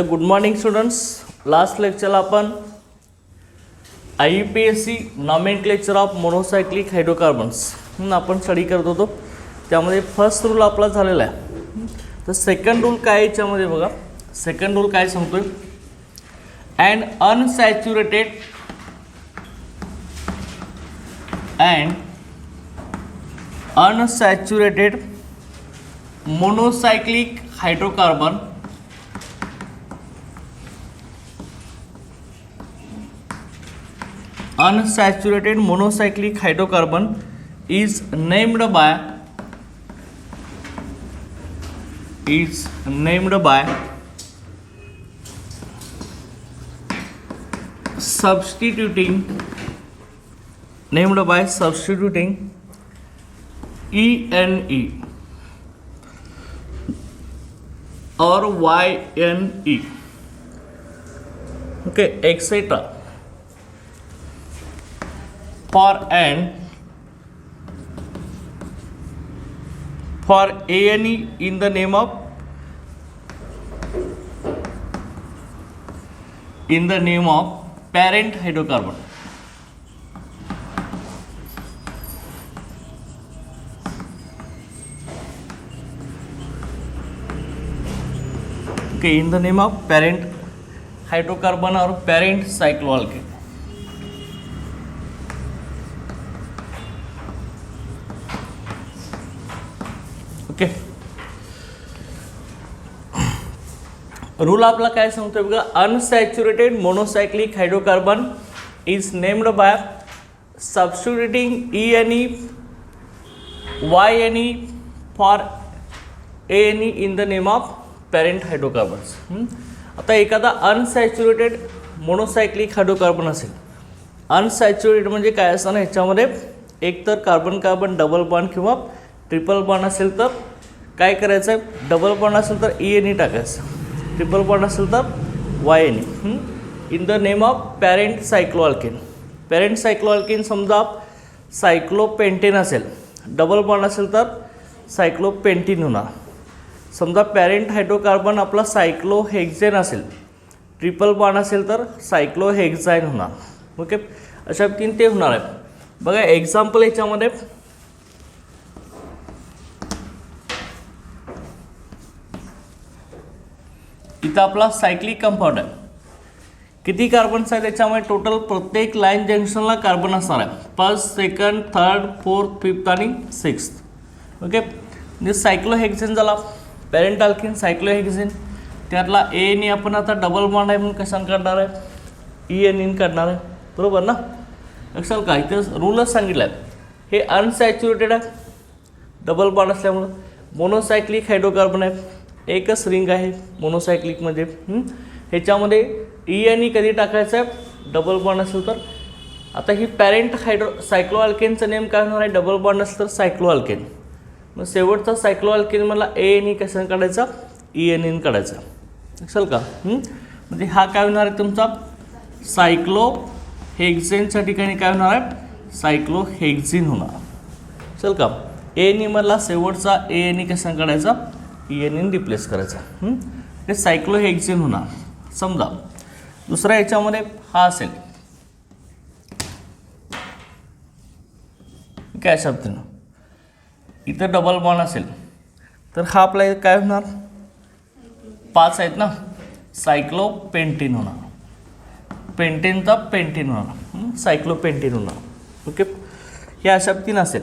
Good morning students. Last लेक्चरला आपण IUPAC nomenclature of मोनोसायक्लिक hydrocarbons आपण study करत होतो. त्यामध्ये फर्स्ट रूल आपला झालेला आहे. तर सेकंड रूल काय याच्यामध्ये बघा. सेकंड रूल काय सांगतोय, and unsaturated monocyclic hydrocarbon unsaturated monocyclic hydrocarbon is named by substituting ENE or YNE, okay, etc. for ANE in the name of parent hydrocarbon. Okay, in the name of parent hydrocarbon or parent cycloalkane. Okay, rule आपला काय सांगतोय बघा. Unsaturated monocyclic hydrocarbon is named by substituting ENE YNE for ANE in the name of parent hydrocarbons. आता एखादा unsaturated monocyclic hydrocarbon असेल. Unsaturated म्हणजे काय असतं ना, ह्याच्यामध्ये एकतर कार्बन कार्बन डबल बॉन्ड किंवा ट्रिपल बॉन्ड असेल तर काय करायचं आहे, डबल बॉन्ड असेल तर ENE टाकायचं, ट्रिपल बॉन्ड असेल तर YNE in the name of parent cycloalkane. Parent cycloalkane समजा सायक्लोपेंटेन असेल, डबल बॉन्ड असेल तर सायक्लोपेंटीन होणार. समजा पॅरेंट हायड्रोकार्बन आपला सायक्लोहेक्झेन असेल, ट्रिपल बॉन्ड असेल तर सायक्लोहेक्झाईन होणार. ओके, अशा तीन ते होणार आहे. बघा एक्झाम्पल याच्यामध्ये इथं आपला सायक्लिक कंपाऊंड आहे. किती कार्बन्स आहेत त्याच्यामध्ये टोटल, प्रत्येक लाईन जंक्शनला कार्बन असणार आहे. First, second, third, fourth, fifth आणि सिक्स्थ. ओके, म्हणजे सायक्लोहेक्झेन झाला पॅरेंट अल्केन सायक्लोहेक्झेन. त्यातला ANE आपण आता डबल बॉन्ड आहे म्हणून कशाने काढणार आहे, ENE काढणार आहे, बरोबर ना. लक्षात का, इथं रूलच सांगितलं आहे. हे अनसॅच्युरेटेड आहे डबल बॉन्ड असल्यामुळं. मोनोसायक्लिक हायड्रोकार्बन आहे, एकच रिंग आहे मोनोसायक्लिकमध्ये. ह्याच्यामध्ये ENE कधी टाकायचं आहे, डबल बॉन्ड असेल तर. आता ही पॅरेंट सायक्लोअल्केनचं नेम काय होणार आहे, डबल बॉन्ड असेल तर सायक्लोअल्केन. मग शेवटचा सायक्लोअल्केन मला ANE कशाने काढायचा, ENE काढायचा. लक्षाल का. म्हणजे हा काय होणार आहे तुमचा सायक्लोहेक्झेनच्या ठिकाणी काय होणार आहे, सायक्लोहेक्झिन होणार. चल का. ANE मधला शेवटचा ANE कशाने काढायचा, ENE रिप्लेस करायचा. हे सायक्लोहेक्झिन होणार. समजा दुसऱ्या याच्यामध्ये हा असेल, काय शब्द ना, इथं डबल बॉन्ड असेल तर हा आपला काय होणार, 5 आहेत ना, सायक्लोपेंटीन होणार. पेंटेनचा पेंटीन होणार, सायक्लोपेंटीन होणार. ओके, हे अशा तीन असेल.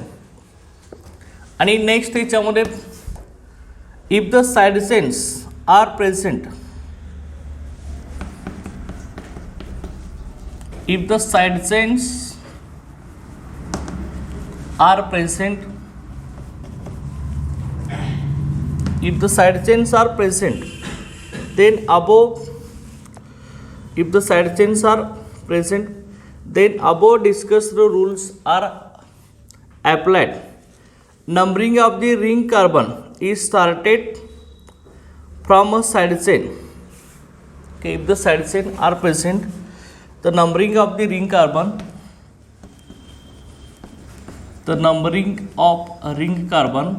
आणि नेक्स्ट याच्यामध्ये if the side chains are present, if the side chains are present, then above discussed rules are applied. Numbering of the ring carbon is started from a side chain. Okay, if the side chain are present, the numbering of the ring carbon the numbering of a ring carbon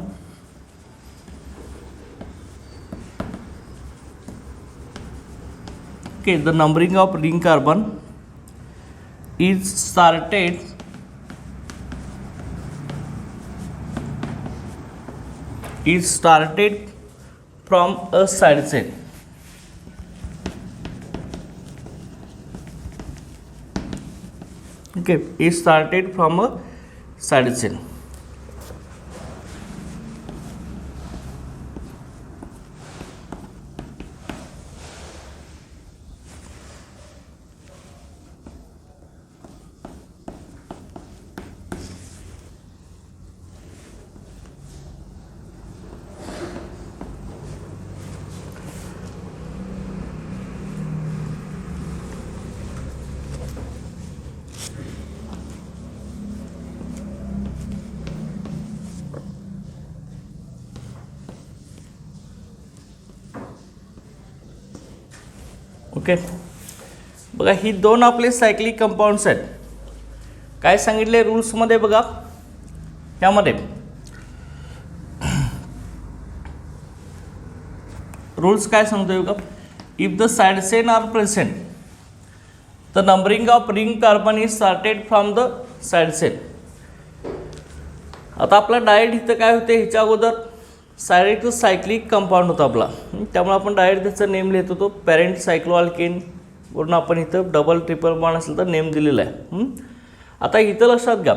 Okay, the numbering of ring carbon is started from a side chain. Okay, it started from a side chain. Okay, बघा ही दोन आपले cyclic compounds आहेत. काय सांगितले रूल्समध्ये बघा, त्यामध्ये rules काय सांगतोय बघा, if the side chain are present the numbering of ring carbon is started from the side chain. आता आपला डायरेक्ट इथं काय होते, ह्याच्या अगोदर डायरेक्ट सायक्लिक कंपाऊंड होता आपला, त्यामुळे आपण डायरेक्ट त्याचा नेम लिहित होतो पॅरेंट सायक्लोअल्केन वरून आपण इथं डबल ट्रिपल बॉन्ड असेल तर नेम दिलेला आहे. आता इथं लक्षात घ्या,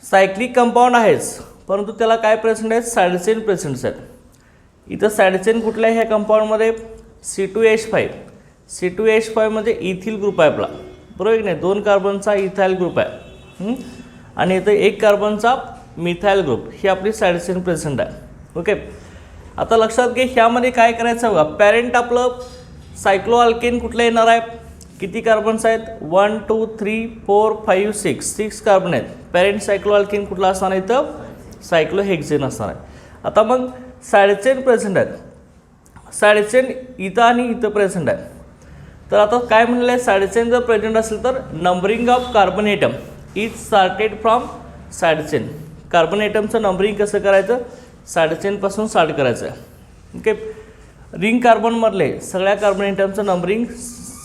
सायक्लिक कंपाऊंड आहेच परंतु त्याला काय प्रेझेंट आहेत, साइड चेन प्रेझेंट्स आहेत. इथं साइड चेन कुठल्या ह्या कंपाऊंडमध्ये C2H5. C2H5 म्हणजे इथिल ग्रुप आहे आपला, बरोबर की नाही. 2 कार्बनचा इथाइल ग्रुप आहे आणि इथं 1 कार्बनचा मिथाइल ग्रुप, ही आपली साइड चेन प्रेझेंट आहे. ओके, आता लक्षात घे ह्यामध्ये काय करायचं बघा, पॅरेंट आपलं सायक्लोअल्केन कुठलं येणार आहे, किती कार्बन्स आहेत, 1 2 3 4 5 6 कार्बन आहेत. पॅरेंट सायक्लोअल्केन कुठला असणार आहे, इथं सायक्लोहेक्झेन असणार आहे. आता मग साइड चेन प्रेझेंट आहेत, साइड चेन इथं आणि इथं प्रेझेंट आहे. तर आता काय म्हणलं आहे, साइड चेन जर प्रेझेंट असेल तर numbering of carbon atom is started from side chain. Carbon एटमचं नंबरिंग कसं करायचं, साइड चेनपासून स्टार्ट करायचं आहे. ओके, रिंग कार्बनमधले सगळ्या कार्बन एटमचं नंबरिंग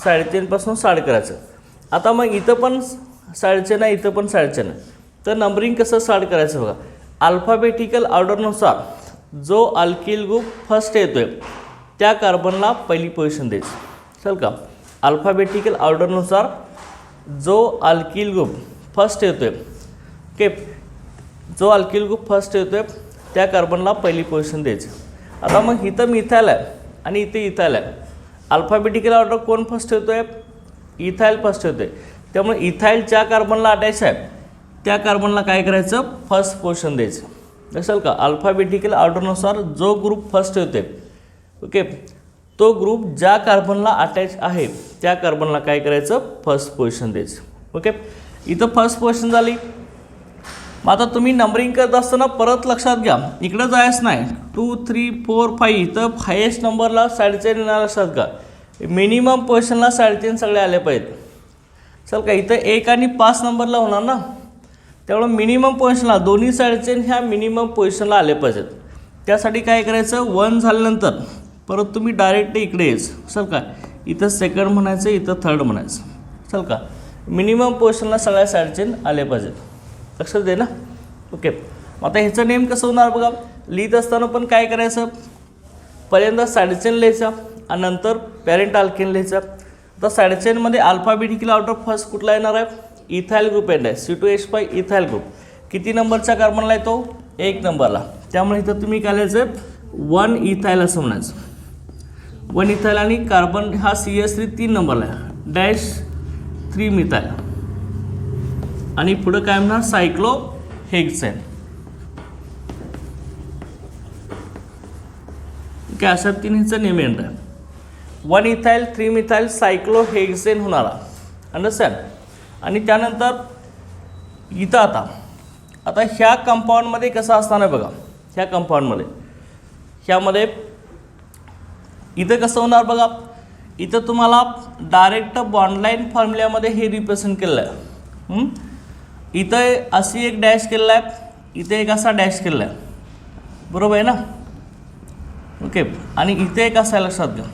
साइड चेनपासून स्टार्ट करायचं. आता मग इथं पण साइड चेन आहे, इथं पण साइड चेन आहे, तर नंबरिंग कसं स्टार्ट करायचं बघा, अल्फाबेटिकल ऑर्डरनुसार जो अल्किल ग्रुप फर्स्ट येतोय त्या कार्बनला पहिली पोझिशन द्यायची. चल का, अल्फाबेटिकल ऑर्डरनुसार जो अल्किल ग्रुप फर्स्ट येतोय, ओके, जो अल्किल ग्रुप फर्स्ट येतोय त्या कार्बनला पहिली पोझिशन द्यायची. आता मग इथं मिथाइल आहे आणि इथे इथाइल आहे, अल्फाबेटिकल ऑर्डर कोण फर्स्ट येतोय, इथाइल फर्स्ट येतोय. त्यामुळे इथाइल ज्या कार्बनला अटॅच आहे त्या कार्बनला काय करायचं, फर्स्ट पोझिशन द्यायचं. असेल का, अल्फाबेटिकल ऑर्डरनुसार जो ग्रुप फर्स्ट येतोय, ओके, तो ग्रुप ज्या कार्बनला अटॅच आहे त्या कार्बनला काय करायचं, फर्स्ट पोझिशन द्यायचं. ओके, इथं फर्स्ट पोझिशन झाली. मग आता तुम्ही नंबरिंग करत असताना परत लक्षात घ्या, इकडं जायचं नाही, 2 3 4 5 इथं हायेस्ट नंबरला साइड चेन येणार. लक्षात घ्या, मिनिमम पोझिशनला साइड चेन सगळे आले पाहिजेत. चल का, इथं 1 आणि 5 नंबरला होणार ना, त्यामुळे मिनिमम पोझिशनला दोन्ही साइड चेन ह्या मिनिमम पोझिशनला आले पाहिजेत. त्यासाठी काय करायचं, 1 झाल्यानंतर परत तुम्ही डायरेक्ट इकडे यायचं. चल का, इथं सेकंड म्हणायचं, इथं थर्ड म्हणायचं. चल का, मिनिमम पोझिशनला सगळ्या साइड चेन आले पाहिजेत. लक्षात दे ना. ओके, आता ह्याचं नेम कसं होणार बघा, लिहित असताना पण काय करायचं, पहिल्यांदा साइड चेन लिहायचा आणि नंतर पॅरेंट अल्केन लिहायचा. आता साइड चेनमध्ये अल्फाबेटिकल ऑर्डर फर्स्ट कुठला येणार आहे, इथाइल ग्रुप येणार आहे. C2H5 इथाइल ग्रुप किती नंबरच्या कार्बनला येतो, 1 नंबरला. त्यामुळे इथं तुम्ही काय लिहायचं, 1 इथाइल असं म्हणायचं. 1 इथाइल आणि कार्बन हा CH3 3 नंबरला आहे, डॅश 3 मिथाइल आणि पुढं काय म्हणणार, सायक्लोहेक्झेन. ओके, अशा तिन्हीचं नेम येणार आहे. 1 इथाइल 3 मिथाइल सायक्लोहेक्झेन होणारा, अंडरस्टँड. आणि त्यानंतर इथं आता ह्या कंपाऊंडमध्ये कसं असणार आहे बघा, ह्या कंपाऊंडमध्ये ह्यामध्ये इथं कसं होणार बघा, इथं तुम्हाला डायरेक्ट बॉन्डलाईन फॉर्म्युल्यामध्ये हे रिप्रेझेंट केलेलं आहे. इथं अशी एक डॅश केलेला आहे, इथे एक असा डॅश केलेला आहे, बरोबर आहे ना. ओके, आणि इथे एक असा लक्षात घ्या,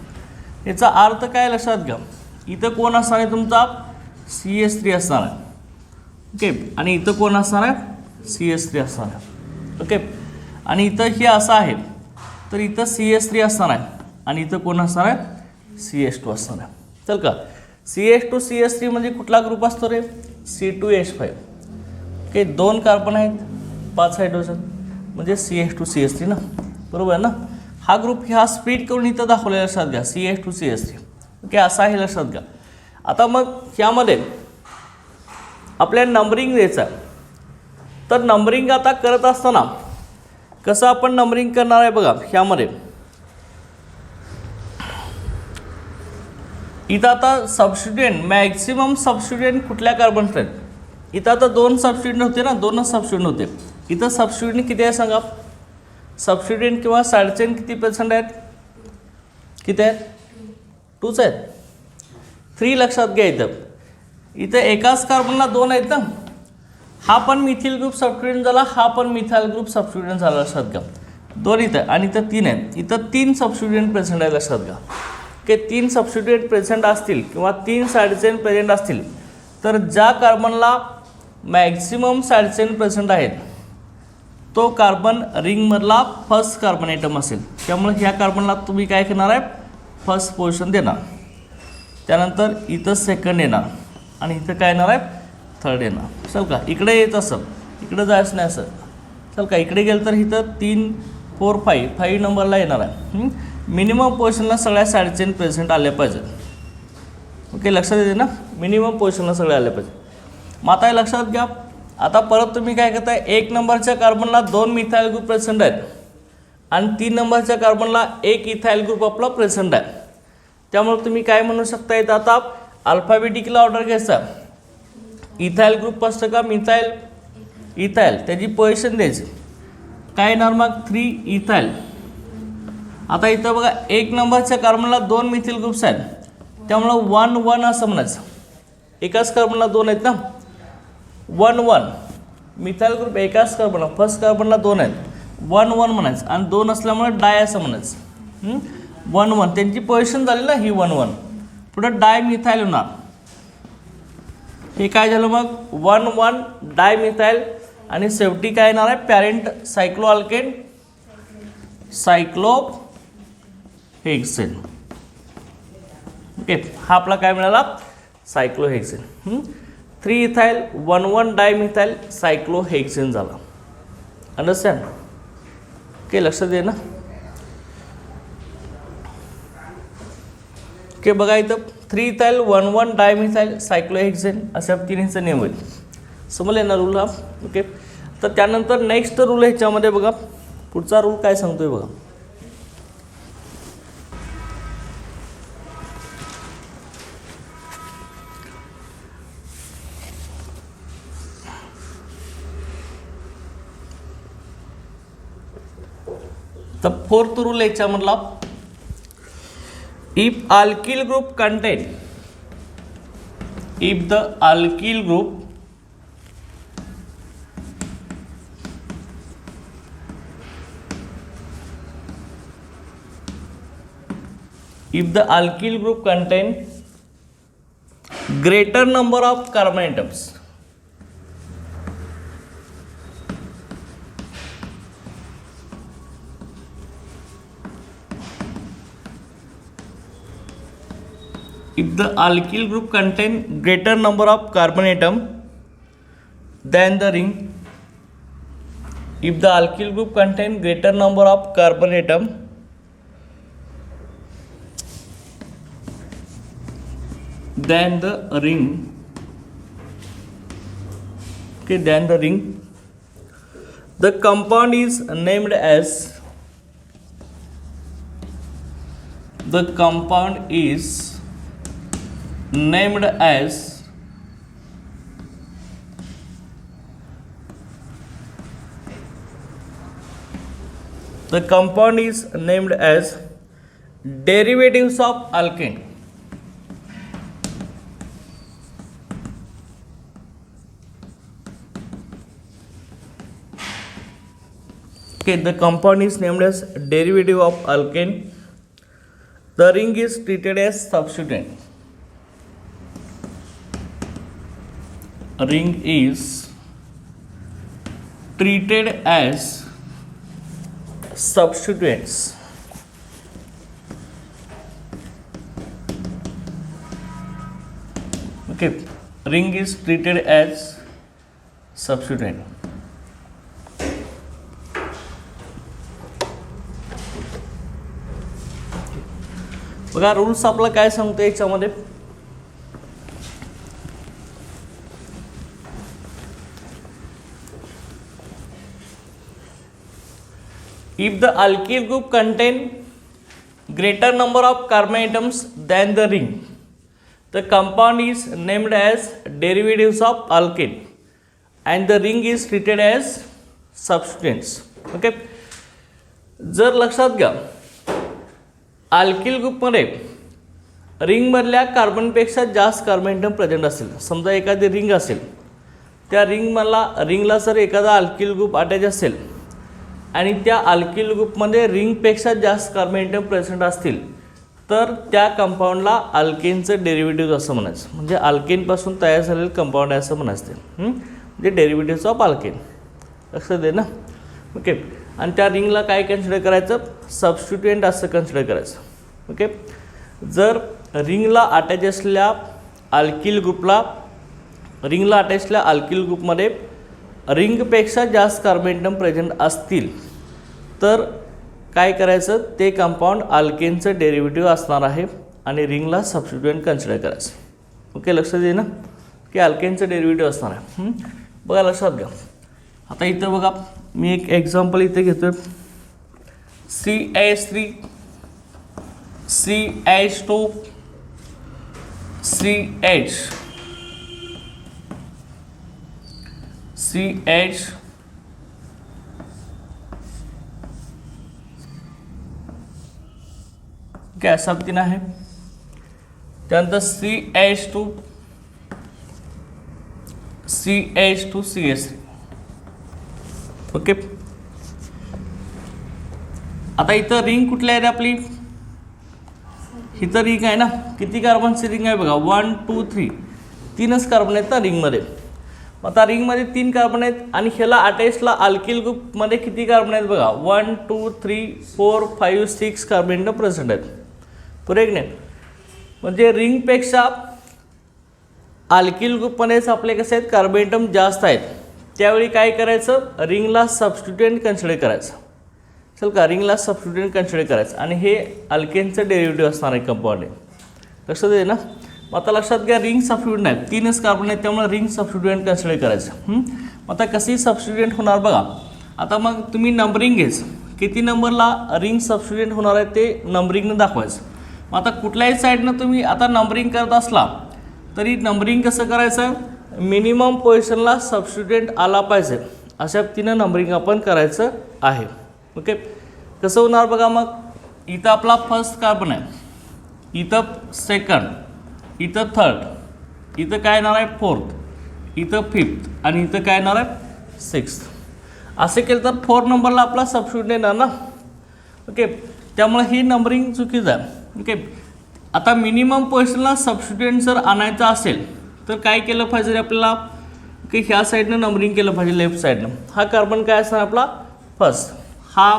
याचा अर्थ काय लक्षात घ्या, इथं कोण असणार आहे तुमचा CH3 असणार आहे. ओके, आणि इथं कोण असणार आहे CH3 असणार आहे. ओके, आणि इथं हे असं आहे तर इथं CH3 असणार आहे आणि इथं कोण असणार आहे CH2 असणार आहे. चल का, CH2 CH3 म्हणजे कुठला ग्रुप असतो रे C2H5. ओके, 2 कार्बन आहेत 5 हायड्रोजन म्हणजे CH2 CH3 ना, बरोबर आहे ना. हा ग्रुप ह्या स्प्लिट करून इथं दाखवलेला लक्षात घ्या CH2 CH3. ओके, असा आहे लक्षात घ्या. आता मग ह्यामध्ये आपल्याला नंबरिंग द्यायचं आहे. तर नंबरिंग आता करत असताना कसं आपण नंबरिंग करणार आहे बघा. ह्यामध्ये इथं आता सबस्टिट्यूएंट मॅक्सिमम सबस्टिट्यूएंट कुठल्या कार्बनचे आहेत. इथं आता 2 सबस्टिट्यूएंट होते ना, 2च सबस्टिट्यूएंट होते. इथं सबस्टिट्यूएंट किती आहे सांगा. सबस्टिट्यूएंट किंवा साइड चेन किती % आहेत, किती आहेत 2च आहेत. 3 लक्षात घ्या. इथं एकाच कार्बनला 2 आहेत ना. हा पण मिथिल ग्रुप सबस्टिट्यूएंट झाला, हा पण मिथाइल ग्रुप सबस्टिट्यूएंट झाला लक्षात घ्या. 2 इथं आणि इथं 3 आहेत. इथं 3 सबस्टिट्यूएंट प्रेझेंट आहे लक्षात घ्या. की 3 सबस्टिट्यूएंट प्रेझेंट असतील किंवा 3 साइड चेन प्रेझेंट असतील तर ज्या कार्बनला मॅक्सिमम साइड चेन प्रेझेंट आहेत तो कार्बन रिंगमधला फर्स्ट कार्बन आयटम असेल. त्यामुळे ह्या कार्बनला तुम्ही काय करणार आहे फर्स्ट पोझिशन देणार. त्यानंतर इथं सेकंड येणार आणि इथं काय येणार आहे थर्ड येणार. चल का, इकडे येत असं इकडे जायचं नाही असं. चल का, इकडे गेलं तर इथं 3 4 5 नंबरला येणार आहे. मिनिमम पोझिशनला सगळ्या साइड चेन प्रेझेंट आल्या पाहिजे. ओके, लक्षात येते ना, मिनिमम पोझिशनला सगळे आले पाहिजे. मग आता हे लक्षात घ्या. आता परत तुम्ही काय करताय, 1 नंबरच्या कार्बनला 2 मिथाइल ग्रुप प्रेझेंट आहेत आणि 3 नंबरच्या कार्बनला 1 इथाइल ग्रुप आपला प्रेझेंट आहे. त्यामुळे तुम्ही काय म्हणू शकता, येतं आता अल्फाबेटिकल ऑर्डर घ्यायचा. इथाइल ग्रुप फर्स्ट का मिथाइल इथाइल त्याची पोझिशन द्यायची. काय येणार मग 3 इथाइल. आता इथं बघा 1 नंबरच्या कार्बनला 2 मिथिल ग्रुप्स आहेत त्यामुळं 1 1 असं म्हणायचं. एकाच कार्बनला 2 आहेत ना, 1 1 मिथाइल ग्रुप एकाच कार्बनला फर्स्ट कार्बनला 2 आहेत 1 1 म्हणायचं आणि 2 असल्यामुळे डाय असं म्हणायचं. 1 1 त्यांची पोझिशन झाली ना ही 1 1. पुढं डाय मिथाइल होणार. हे काय झालं मग 1 1 डाय मिथाइल आणि शेवटी काय येणार आहे पॅरेंट सायक्लो अल्केन सायक्लो हेक्सेन. ओके, हा आपला काय मिळाला सायक्लो हेक्सेन. 3 इथाइल 1 1 डाय मिथाइल सायक्लो हेक्सेन झाला. अंडरस्टँड. ओके, लक्षात दे ना. ओके, बघा इथं 3 इथाइल 1 1 डाय मिथाइल सायक्लो हेक्सेन अशा तिन्हीचं नेम होईल. समजले ना रूल हा. ओके, तर त्यानंतर नेक्स्ट रूल ह्याच्यामध्ये बघा पुढचा रूल काय सांगतोय बघा. तर 4th रूल याच्यामधला, if alkyl group contain, if the alkyl group contain greater number of carbon atoms, if the alkyl group contain greater number of carbon atom than the ring, if the alkyl group contain greater number of carbon atom than the ring, okay, than the ring, the compound is named as, the compound is named as the compound is named as derivatives of alkane. Okay, the compound is named as derivative of alkane. The ring is treated as substituent. Ring is treated as substituents. Okay, ring is treated as substituent. बघा rules आपला काय सांगतो याच्यामध्ये, if the alkyl group contain greater number of carbon atoms than the ring, the compound is named as derivatives of alkane and the ring is treated as substituents. Okay, जर लक्षात घ्या alkyl ग्रुपमध्ये रिंगमधल्या कार्बनपेक्षा जास्त carbon item present असेल, समजा एखादी ring असेल, त्या रिंगला जर एखादा अल्किल ग्रुप अटॅच असेल आणि त्या अल्किल ग्रुपमध्ये रिंगपेक्षा जास्त कार्बन ॲटम प्रेझेंट असतील तर त्या कंपाऊंडला अल्केनचं डेरिव्हेटिव्ह असं म्हणायचं. म्हणजे अल्केनपासून तयार झालेलं कंपाऊंड आहे असं म्हणायचं. म्हणजे डेरिव्हेटिव्स ऑफ अल्केन. लक्षात दे ना. ओके, आणि त्या रिंगला काय कन्सिडर करायचं, सबस्टिट्युएंट असं कन्सिडर करायचं. ओके, जर रिंगला अटॅच असलेल्या अल्किल ग्रुपमध्ये रिंगपेक्षा जास्त कार्बन ॲटम प्रेझेंट असतील तर काय करायचं, ते कंपाऊंड अल्केनचं डेरिव्हेटिव्ह असणार आहे आणि रिंगला सबस्टिट्युएंट कन्सिडर करायचं. ओके, लक्षात दे ना की अल्केनचं डेरिव्हेटिव्ह असणार आहे. बघा लक्षात घ्या. आता इथं बघा मी एक एक्झाम्पल इथे घेतो. CH3 CH2 CH गॅस तीन आहे. त्यानंतर CH2 CH3. ओके, आता इथं रिंग कुठली आहे आपली, इथं रिंग आहे ना. किती कार्बनची रिंग आहे बघा, 1 2 3, तीनच कार्बन आहेत ना रिंगमध्ये. आता रिंगमध्ये 3 कार्बन आहेत आणि ह्याला अटॅचला अल्किल ग्रुपमध्ये किती कार्बन आहेत बघा, 1 2 3 4 5 6 कार्बन प्रेझेंट आहेत. बरोबर नाही, म्हणजे रिंगपेक्षा अल्किल ग्रुपमध्येच आपले कसे आहेत कार्बन ॲटम जास्त आहेत. त्यावेळी काय करायचं, रिंगला सबस्टिट्युएंट कन्सिडर करायचं. चल का, रिंगला सबस्टिट्युएंट कन्सिडर करायचं आणि हे अल्केनचं डेरिव्हेटिव्ह असणार आहे कंपाऊंड आहे. लक्षात आहे ना. आता लक्षात घ्या, रिंग सबस्टिट्युएंट आहे, 3च कार्बन आहेत, त्यामुळे रिंग सबस्टिट्युएंट कन्सिडर करायचं. आता कशी सबस्टिट्युएंट होणार बघा. आता मग तुम्ही नंबरिंग घ्यायचं, किती नंबरला रिंग सबस्टिट्युएंट होणार आहे ते नंबरिंगनं दाखवायचं. आता कुठल्याही साईडनं तुम्ही आता नंबरिंग करत असला तरी नंबरिंग कसं करायचं, मिनिमम पोझिशनला सबस्टिट्युएंट आला पाहिजे अशा पद्धतीनं नंबरिंग आपण करायचं आहे. ओके, कसं होणार बघा. मग इथं आपला फर्स्ट कार्बन आहे, इथं सेकंड, इथं थर्ड, इथं काय येणार आहे फोर्थ, इथं फिफ्थ आणि इथं काय येणार आहे सिक्स्थ. असे केलं तर 4 नंबरला आपला सबस्टिट्युएंट येणार ना. ओके, त्यामुळे ही नंबरिंग चुकीचं आहे. ओके, आता मिनिमम पोझिशनला सबस्टिट्युएंट जर आणायचं असेल तर काय केलं पाहिजे आपल्याला, की ह्या साईडनं नंबरिंग केलं पाहिजे, लेफ्ट साईडनं. हा कार्बन काय असणार आपला फर्स्ट, हा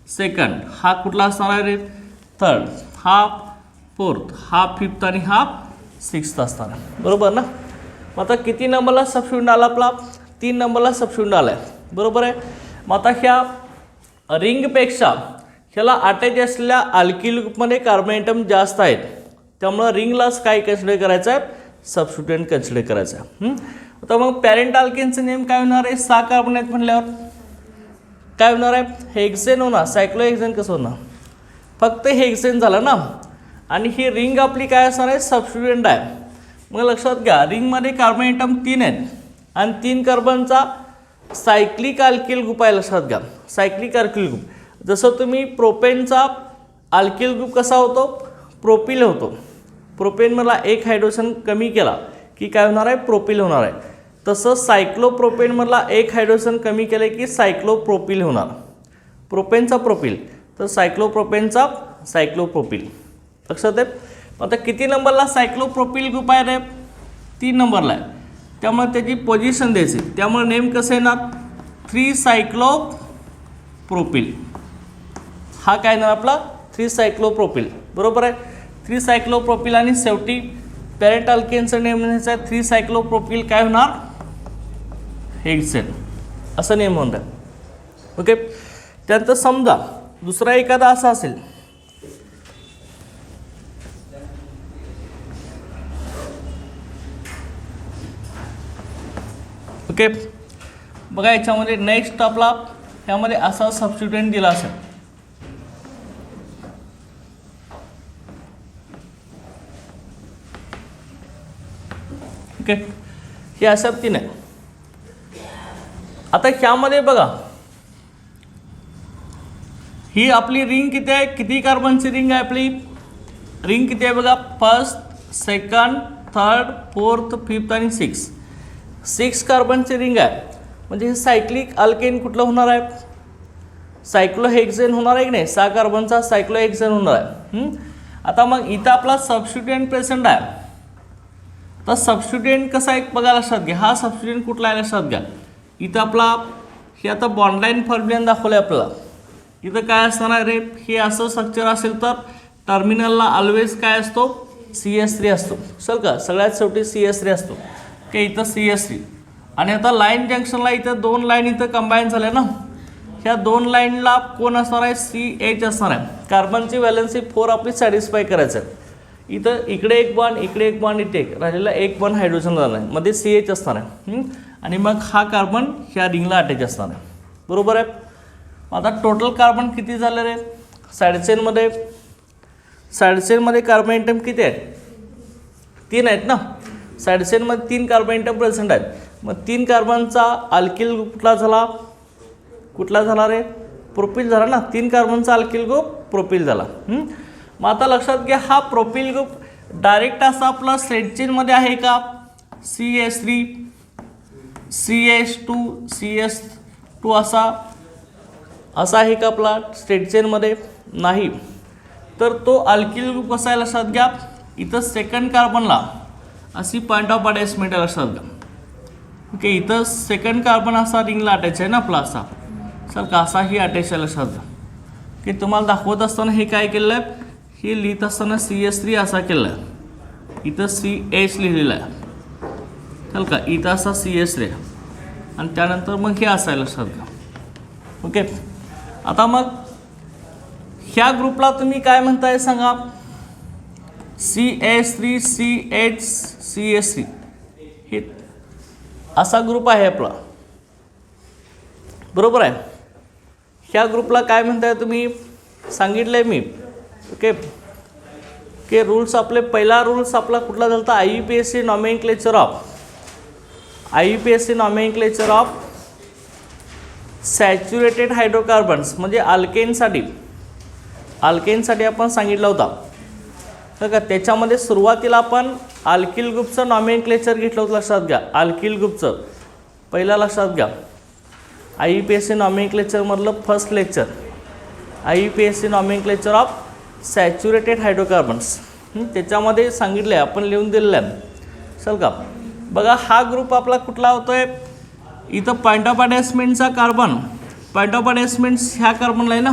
सेकंड, हा कुठला असणार आहे रे थर्ड, हा फोर्थ, हा फिफ्थ आणि हा सिक्स्थ असणार आहे. बरोबर ना. मग आता किती नंबरला सबस्टिट्युएंट आला आपला, 3 नंबरला सबस्टिट्युएंट आला आहे. बरोबर आहे. मग आता ह्या रिंगपेक्षा ह्याला अटॅच असलेल्या अल्किल ग्रुपमध्ये कार्बन ॲटम जास्त आहेत, त्यामुळं रिंगलाच काय कन्सिडर करायचं आहे, सबस्टिट्युएंट कन्सिडर करायचं आहे. आता मग पॅरेंट अल्केनचं नेम काय होणार आहे, 6 कार्बन आहेत म्हटल्यावर काय होणार आहे, हेक्सेन होणार. सायक्लोहेक्सेन कसं होणार, फक्त हेक्सेन झालं ना. आणि ही रिंग आपली काय असणार आहे, सबस्टिट्युएंट आहे. मग लक्षात घ्या, रिंगमध्ये कार्बन ॲटम 3 आहेत आणि 3 कार्बनचा सायक्लिक अल्किल ग्रुप आहे. लक्षात घ्या, सायक्लिक अल्किल ग्रुप. जसं तुम्ही प्रोपेनचा अल्किल ग्रुप कसा होतो, प्रोपिल होतो. प्रोपेनमधला एक हायड्रोजन कमी केला की काय होणार आहे, प्रोपिल होणार आहे. तसं सायक्लोप्रोपेनमधला एक हायड्रोजन कमी केले की सायक्लोप्रोपिल होणार. प्रोपेनचा प्रोपिल तर सायक्लोप्रोपेनचा सायक्लोप्रोपिल. लक्षात आहे. आता किती नंबरला सायक्लोप्रोपिल ग्रुप आहे रे? 3 नंबरला आहे. त्यामुळे त्याची पोझिशन द्यायची. त्यामुळे नेम कसं येणार? 3 सायक्लोप्रोपिल. हा काय येणार आपला? 3 सायक्लोप्रोपिल. बरोबर आहे. 3 सायक्लोप्रोपिल आणि शेवटी पॅरेंट अल्केनचं नेम लिहायचं आहे. 3 सायक्लोप्रोपिल काय होणार? हेक्सेन असं नेम होणार. ओके. त्यानंतर समजा दुसरा एखादा असा असेल, ओके. बघा याच्यामध्ये नेक्स्ट आपला ह्यामध्ये असा सबस्टिट्यूएंट दिला असेल. ओके. हे अशा 3 आहे. आता ह्यामध्ये बघा ही आपली रिंग किती आहे? किती कार्बनची रिंग आहे आपली? रिंग किती आहे बघा? First, second, third, fourth, fifth आणि 6 कार्बनची रिंग आहे. म्हणजे हे सायक्लिक अल्केन कुठलं होणार आहे? सायक्लोहेक्सेन होणार आहे की नाही? 6 कार्बनचा सायक्लोहेक्सेन होणार आहे. आता मग इथं आपला सबस्टिट्यूएंट प्रेझेंट आहे. तर सबस्टिट्यूएंट कसा आहे बघा, लक्षात घ्या. हा सबस्टिट्यूएंट कुठला आहे लक्षात घ्या. इथं आपला हे आता बॉन्डलाईन फॉर्म्युला दाखवलं आहे आपल्याला. इथं काय असणार आहे रे? हे असं स्ट्रक्चर असेल तर टर्मिनलला ऑलवेज काय असतो? CS3 असतो. चल का, सगळ्यात शेवटी CS3 असतो. ओके. इथं CS3 आणि आता लाईन जंक्शनला इथं 2 लाईन इथं कंबाईन झाल्या ना. ह्या 2 लाईनला कोण असणार आहे? CH असणार आहे. कार्बनची व्हॅलन्सी 4 आपली सॅटिस्फाय करायचं आहे. इथं इकडे एक बॉन्ड, इकडे एक बॉन्ड, इथे एक राहिलेला एक बॉन्ड हायड्रोजन झाला आहे. मध्ये CH असणार आहे. आणि मग हा कार्बन ह्या रिंगला अटॅच असणार आहे. बरोबर आहे. आता टोटल कार्बन किती झालं रे? साइड चेनमध्ये कार्बन ॲटम किती आहेत? 3 आहेत ना. साइड चेनमध्ये 3 कार्बन ॲटम प्रेझेंट आहेत. मग 3 कार्बनचा अल्किल ग्रुप कुठला झाला रे? प्रोपिल झाला ना. 3 कार्बनचा अल्किल ग्रुप प्रोपिल झाला. मग आता लक्षात घ्या, हा प्रोपिल ग्रुप डायरेक्ट असा आपला साइड चेनमध्ये आहे का? CH3 CH2 CH2 असा आहे का आपला स्ट्रेट चेनमध्ये? नाही. तर तो अल्किल ग्रुप कसा आहे लक्षात घ्या. इथं सेकंड कार्बनला अशी पॉईंट ऑफ अटॅचमेंट आहे लक्षात घ्या. ओके. इथं सेकंड कार्बन असा रिंगला अटॅच आहे ना आपला असा. सर का असाही अटॅच आहे लक्षात घ्या. की तुम्हाला दाखवत असताना हे काय केलं आहे? हे लिहित असताना CH3 असा केलं आहे. इथं CH लिहिलेलं आहे. चल का, इथं असा CH3 आणि त्यानंतर मग हे असं आहे लक्षात घ्या. ओके. आता मग ह्या ग्रुपला तुम्ही काय म्हणताय सांगा? CH3 CH CH3 हे असा ग्रुप आहे आपला. बरोबर आहे. ह्या ग्रुपला काय म्हणताय तुम्ही? सांगितलंय मी. ओके. के रूल्स आपले पहिला रूल्स आपला कुठला झाला? IUPAC nomenclature of saturated hydrocarbons म्हणजे अल्केनसाठी आपण सांगितलं होता. तर का त्याच्यामध्ये सुरुवातीला आपण अल्किल ग्रुपचं नॉमेनक्लेचर घेतलं होतं. लक्षात घ्या. अल्किल ग्रुपचं पहिला लक्षात घ्या. IUPAC नॉमेनक्लेचरमधलं first lecture IUPAC nomenclature of saturated hydrocarbons. त्याच्यामध्ये सांगितलं आहे, आपण लिहून दिलेलं आहे. चल का, बघा हा ग्रुप आपला कुठला होतोय? इथं पॉईंट ऑफ अटॅचमेंटचा कार्बन, पॉईंट ऑफ अटॅचमेंट्स ह्या कार्बनला आहे ना.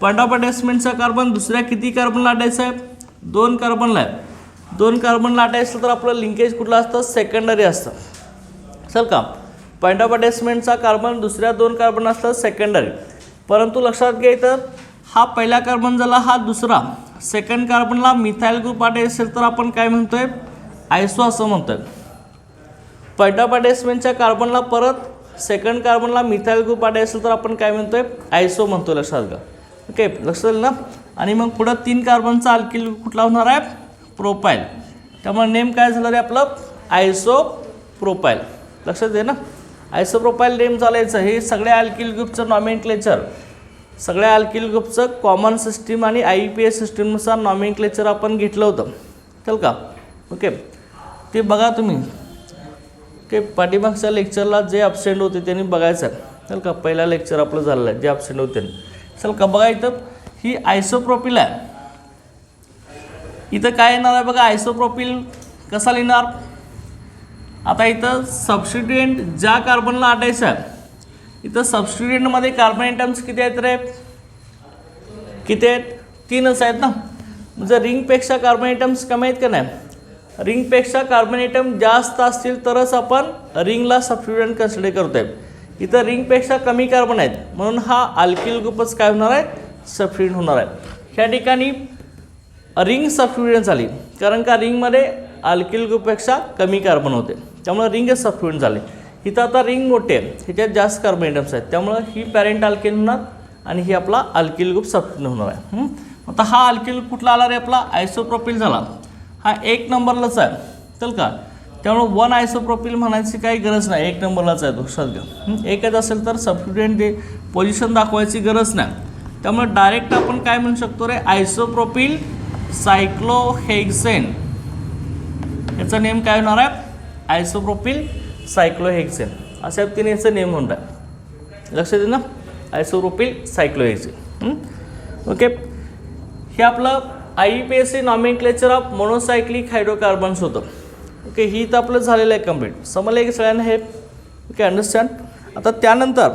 पॉईंट ऑफ अटॅचमेंटचा कार्बन दुसऱ्या किती कार्बनला अटॅच आहे? 2 कार्बनला आहे. 2 कार्बनला अटॅच असलं तर आपलं लिंकेज कुठलं असतं? सेकंडरी असतं. चल का, पॉईंट ऑफ अटॅचमेंटचा कार्बन दुसऱ्या 2 कार्बन असतात सेकंडरी. परंतु लक्षात घ्या, इथं हा पहिला कार्बन झाला, हा दुसरा. सेकंड कार्बनला मिथाइल ग्रुप अटॅच असेल तर आपण काय म्हणतोय? आयसो असं म्हणतोय. पॉईंट ऑफ अटॅचमेंटच्या कार्बनला परत सेकंड कार्बनला मिथाइल ग्रुप अटॅच असेल तर आपण काय म्हणतोय? आयसो म्हणतोय. लक्षात घ्या. ओके, लक्षात आलं ना. आणि मग पुढं 3 कार्बनचा अल्किल कुठला होणार आहे? प्रोपाईल. त्यामुळे नेम काय झालं रे आपलं? आयसो प्रोपाईल. लक्षात दे ना. आयसो प्रोपाईल नेम चालायचं. हे सगळ्या अल्किल ग्रुपचं नॉमेनक्लेचर, सगळ्या अल्किल ग्रुपचं कॉमन सिस्टीम आणि IUPAC सिस्टीमनुसार नॉमेनक्लेचर आपण घेतलं होतं. चल का. ओके, ते बघा तुम्ही. ओके, पाठीमागच्या लेक्चरला जे ॲबसेंट होते त्यांनी बघायचं. चल का, पहिला लेक्चर आपलं झालेलं आहे, जे ॲबसेंट होते त्यांनी. चल का, बघा इथं ही आयसोप्रोपिल आहे. इथं काय येणार आहे बघा, आयसोप्रोपिल कसा लिहिणार. आता इथं सबस्टिट्युएंट ज्या कार्बनला आटायचं आहे, इथं सबस्टिट्युएंटमध्ये कार्बन ॲटम्स किती आहेत रे, किती आहेत, 3च आहेत ना. म्हणजे रिंगपेक्षा कार्बन ॲटम्स कमी आहेत का नाही, रिंगपेक्षा कार्बन ॲटम जास्त असतील तरच आपण रिंगला सबस्टिट्युएंट कन्सिडर करतोय. इथं रिंगपेक्षा कमी कार्बन आहेत म्हणून हा अल्किल ग्रुपच काय होणार आहे, सबस्टिट्युएंट होणार आहे. ह्या ठिकाणी रिंग सबस्टिट्युएंट झाली कारण का रिंगमध्ये अल्किल ग्रुपपेक्षा कमी कार्बन होते त्यामुळे रिंगच सबस्टिट्युएंट झाले. इथं आता रिंग मोठे आहे, ह्याच्यात जास्त कार्बन ॲटम्स आहेत त्यामुळं ही पॅरेंट अल्किल होणार आणि ही आपला अल्किल ग्रुप सबस्टिट्युएंट होणार आहे. आता हा अल्किल कुठला आला रे, आपला आयसोप्रोपिल झाला. हा 1 नंबरलाच आहे चल का, त्यामुळे 1 आयसोप्रोपिल म्हणायची काही गरज नाही, 1 नंबरलाच आहे तो, लक्षात घ्या. एकच असेल तर सबस्टिट्युएंट ते पोझिशन दाखवायची गरज नाही. त्यामुळे डायरेक्ट आपण काय म्हणू शकतो रे, आयसोप्रोपिल सायक्लोहेक्सेन. याचा नेम काय होणार आहे, आयसोप्रोपिल सायक्लोहेक्सेन अशा पद्धतीने याचं नेम होणार आहे. लक्षात येईल ना, आयसोप्रोपिल सायक्लोहेक्सेन. ओके, हे आपलं IUPAC नॉमेनक्लेचर ऑफ मोनोसायक्लिक हायड्रोकार्बन्स होतं. ओके, ही तर आपलं झालेलं आहे कंप्लीट, समजलं की सगळ्यांना हे. Okay, understand. आता त्यानंतर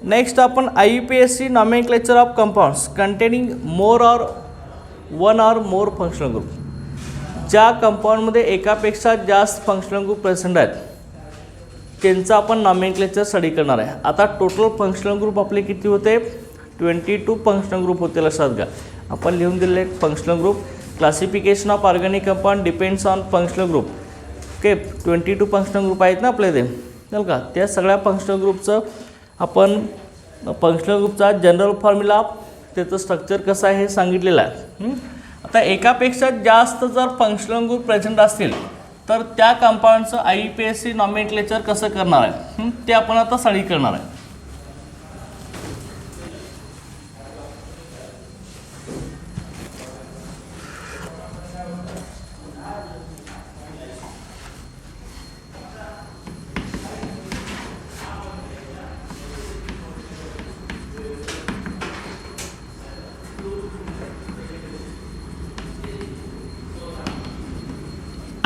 नेक्स्ट आपण IUPAC nomenclature of compounds containing more or 1 or more functional group. ज्या कंपाऊंडमध्ये एकापेक्षा जास्त फंक्शनल ग्रुप प्रेझेंट आहेत त्यांचं आपण नॉमेनक्लेचर स्टडी करणार आहे. आता टोटल फंक्शनल ग्रुप आपले किती होते, 22 फंक्शनल ग्रुप होते. लक्षात घ्या, आपण लिहून दिलेले functional group. Classification of organic compound depends on functional group. Okay, 22 functional group आहेत ना आपले ते, चल का. त्या सगळ्या फंक्शनल ग्रुपचं आपण फंक्शनल ग्रुपचा जनरल फॉर्म्युला, त्याचं स्ट्रक्चर कसं आहे हे सांगितलेलं आहे. आता एकापेक्षा जास्त जर फंक्शनल ग्रुप प्रेझेंट असतील तर त्या कंपाऊंडचं IUPAC नॉमेनक्लेचर कसं करणार आहे ते आपण आता स्टडी करणार आहे.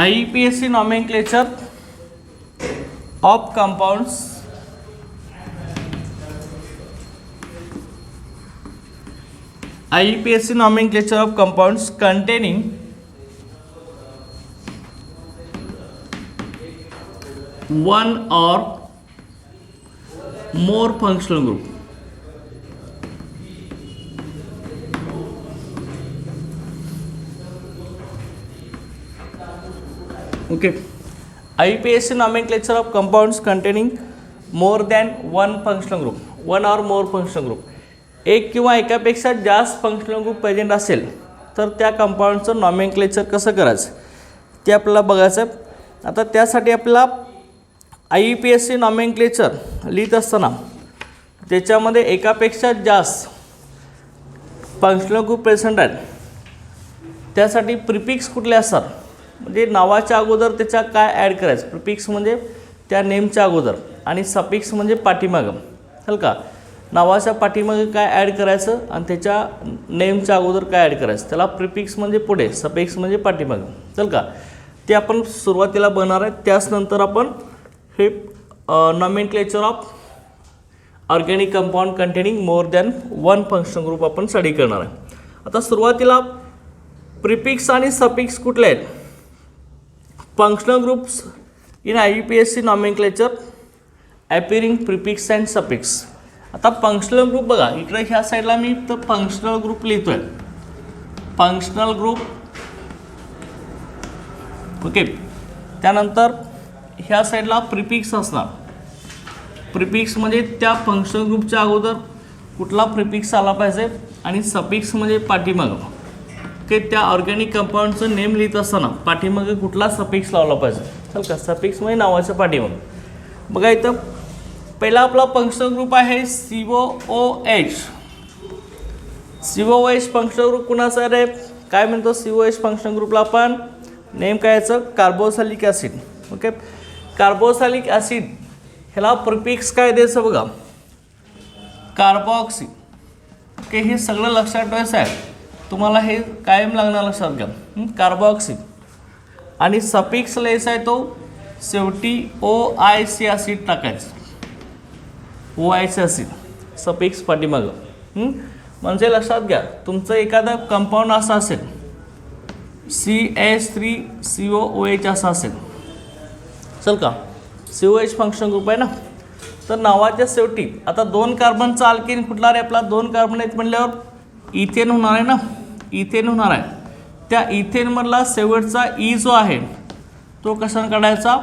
IUPAC nomenclature of compounds IUPAC nomenclature of compounds containing one or more functional group. Okay, IUPAC nomenclature of compounds containing more than one functional group, one or more functional group. एक किंवा एकापेक्षा जास्त functional group present असेल तर त्या कंपाऊंडचं nomenclature कसं करायचं ते आपल्याला बघायचं आहे. आता त्यासाठी आपल्याला IUPAC नॉमेनक्लेचर लिहित असताना त्याच्यामध्ये एकापेक्षा जास्त फंक्शनल ग्रुप प्रेझेंट आहेत त्यासाठी प्रिफिक्स कुठले असतात, म्हणजे नावाच्या अगोदर त्याच्या काय ॲड करायचं. प्रिफिक्स म्हणजे त्या नेमच्या अगोदर आणि सफिक्स म्हणजे पाठीमागं, चल का. नावाच्या पाठीमागं काय ॲड करायचं आणि त्याच्या नेमच्या अगोदर काय ॲड करायचं त्याला प्रिफिक्स म्हणजे पुढे, सफिक्स म्हणजे पाठीमागं, चल का. ते आपण सुरुवातीला बनणार आहे. त्याच नंतर आपण हे nomenclature of organic compound containing more than one functional group आपण स्टडी करणार आहे. आता सुरुवातीला प्रिफिक्स आणि सफिक्स कुठले आहेत. Functional groups in IUPAC nomenclature appearing prefix and suffix. आता फंक्शनल ग्रुप बघा, इकडे ह्या साईडला मी तर फंक्शनल ग्रुप लिहितोय, फंक्शनल ग्रुप. ओके, त्यानंतर ह्या साईडला प्रिफिक्स असणार. प्रिफिक्स म्हणजे त्या फंक्शनल ग्रुपच्या अगोदर कुठला प्रिफिक्स आला पाहिजे आणि सफिक्स म्हणजे पाठीमागं. ओके, त्या ऑर्गॅनिक कंपाऊंडचं नेम लिहित असताना पाठीमागे कुठला सफिक्स लावला पाहिजे, चल का. सफिक्स म्हणजे नावाच्या पाठीमागं. बघा इथं पहिला आपला फंक्शनल ग्रुप आहे COOH. COOH फंक्शनल ग्रुप कुणाचा आहे रे, काय म्हणतो COOH फंक्शनल ग्रुपला आपण नेम काय याचं, carboxylic acid. Okay, carboxylic acid ह्याला प्रिफिक्स काय द्यायचं बघा, कार्बॉक्सी. ओके, हे सगळं लक्षात ठेवायचं आहे. तुम्हाला हे कायम लागणार लक्षात घ्या. कार्बॉक्सी आणि सफिक्स लिहायचा आहे तो शेवटी OIC ॲसिड टाकायचं. OIC ॲसिड सफिक्स पाठीमागं. म्हणजे लक्षात घ्या तुमचं एखादं कंपाऊंड असं असेल CH3COOH असं असेल चल का, COH फंक्शन ग्रुप आहे ना, तर नावाच्या शेवटी आता 2 कार्बनचा अल्केन कुठला रे आपला, 2 कार्बन आहेत म्हणल्यावर इथेन होणार आहे ना, इथेन होणार आहे. त्या इथेनमधला शेवटचा ई जो आहे तो कशानं काढायचा,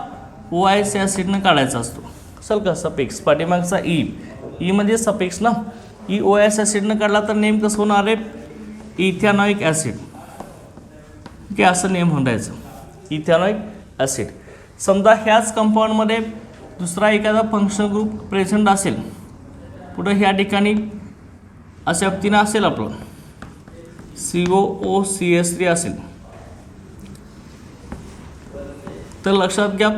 OIC ॲसिडनं काढायचा असतो. चल का, सफिक्स पाठीमागचा ई म्हणजे सफिक्स ना, OIC ॲसिडनं काढला तर नेम कसं होणार आहे, इथॅनॉइक ॲसिड. की असं नेम म्हणायचं इथॅनॉइक ॲसिड. समजा ह्याच कंपाऊंडमध्ये दुसरा एखादा फंक्शन ग्रुप प्रेझेंट असेल, पुढं ह्या ठिकाणी अशा पद्धतीनं असेल आपलं COOCH3 असेल, तर लक्षात घ्या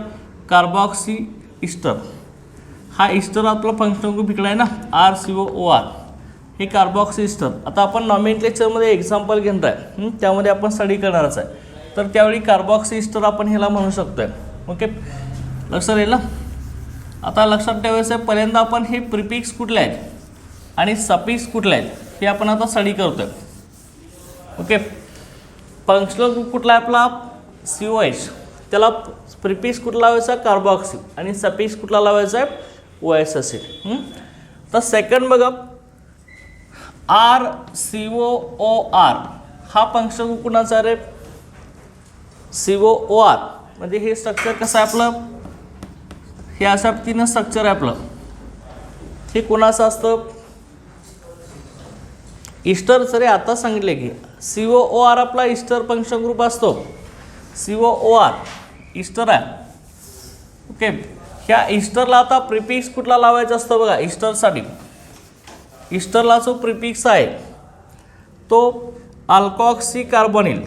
कार्बॉक्सी इस्टर हा इस्टर आपला फंक्शन ग्रुप इकडे आहे ना RCOOR, हे कार्बॉक्सी इस्टर. आता आपण नॉमेनक्लेचरमध्ये एक्झाम्पल घेणार आहे, त्यामध्ये आपण स्टडी करणारच आहे, तर त्यावेळी कार्बॉक्सी इस्टर आपण ह्याला म्हणू शकतोय. ओके, लक्षात येईल ना. आता लक्षात ठेवायचं आहे पहिल्यांदा आपण हे प्रिफिक्स कुठले आहेत आणि सफिक्स कुठले आहेत हे आपण आता स्टडी करतोय. ओके, फंक्शनल ग्रुप कुठला आहे आपला COH, त्याला प्रिफिक्स कुठला लावायचा कार्बॉक्सी आणि सफिक्स कुठला लावायचा आहे OIC ॲसिड. तर सेकंड बघा RCOOR हा फंक्शन ग्रुप कुणाचा आहे रे, COOR म्हणजे हे स्ट्रक्चर कसं आहे आपलं, हे अशा पद्धतीनं स्ट्रक्चर आहे आपलं. हे कोणाचं असतं, इस्टरचं रे, आता सांगितले की COOR आपला इस्टर फंक्शन ग्रुप असतो. COOR इस्टर आहे. ओके, ह्या इस्टरला आता प्रिफिक्स कुठला लावायचा असतो बघा, इस्टरसाठी इस्टरला जो प्रिफिक्स आहे तो अल्कॉक्सी कार्बोनिल.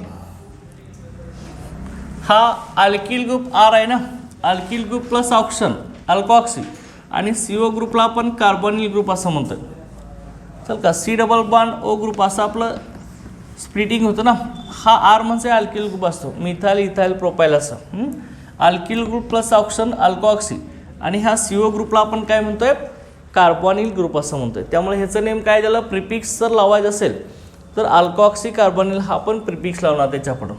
हा अल्किल ग्रुप R आहे ना, अल्किल ग्रुप प्लस ऑक्शन अल्कॉक्सी आणि CO ग्रुपला आपण कार्बोनिल ग्रुप असं म्हणतो. चल का, C double bond O group असं आपलं स्प्लिटिंग होतं ना, हा R म्हणजे अल्किल ग्रुप असतो, मिथाइल इथाइल प्रोपाइल असं. अल्किल ग्रुप प्लस ऑक्शन अल्कॉक्सी आणि ह्या CO ग्रुपला आपण काय म्हणतोय, कार्बोनिल ग्रुप असं म्हणतोय. त्यामुळे ह्याचं नेम काय झालं, प्रिफिक्स जर लावायचं असेल तर अल्कॉक्सी कार्बोनिल हा पण प्रिफिक्स लावणार त्याच्यापुढं.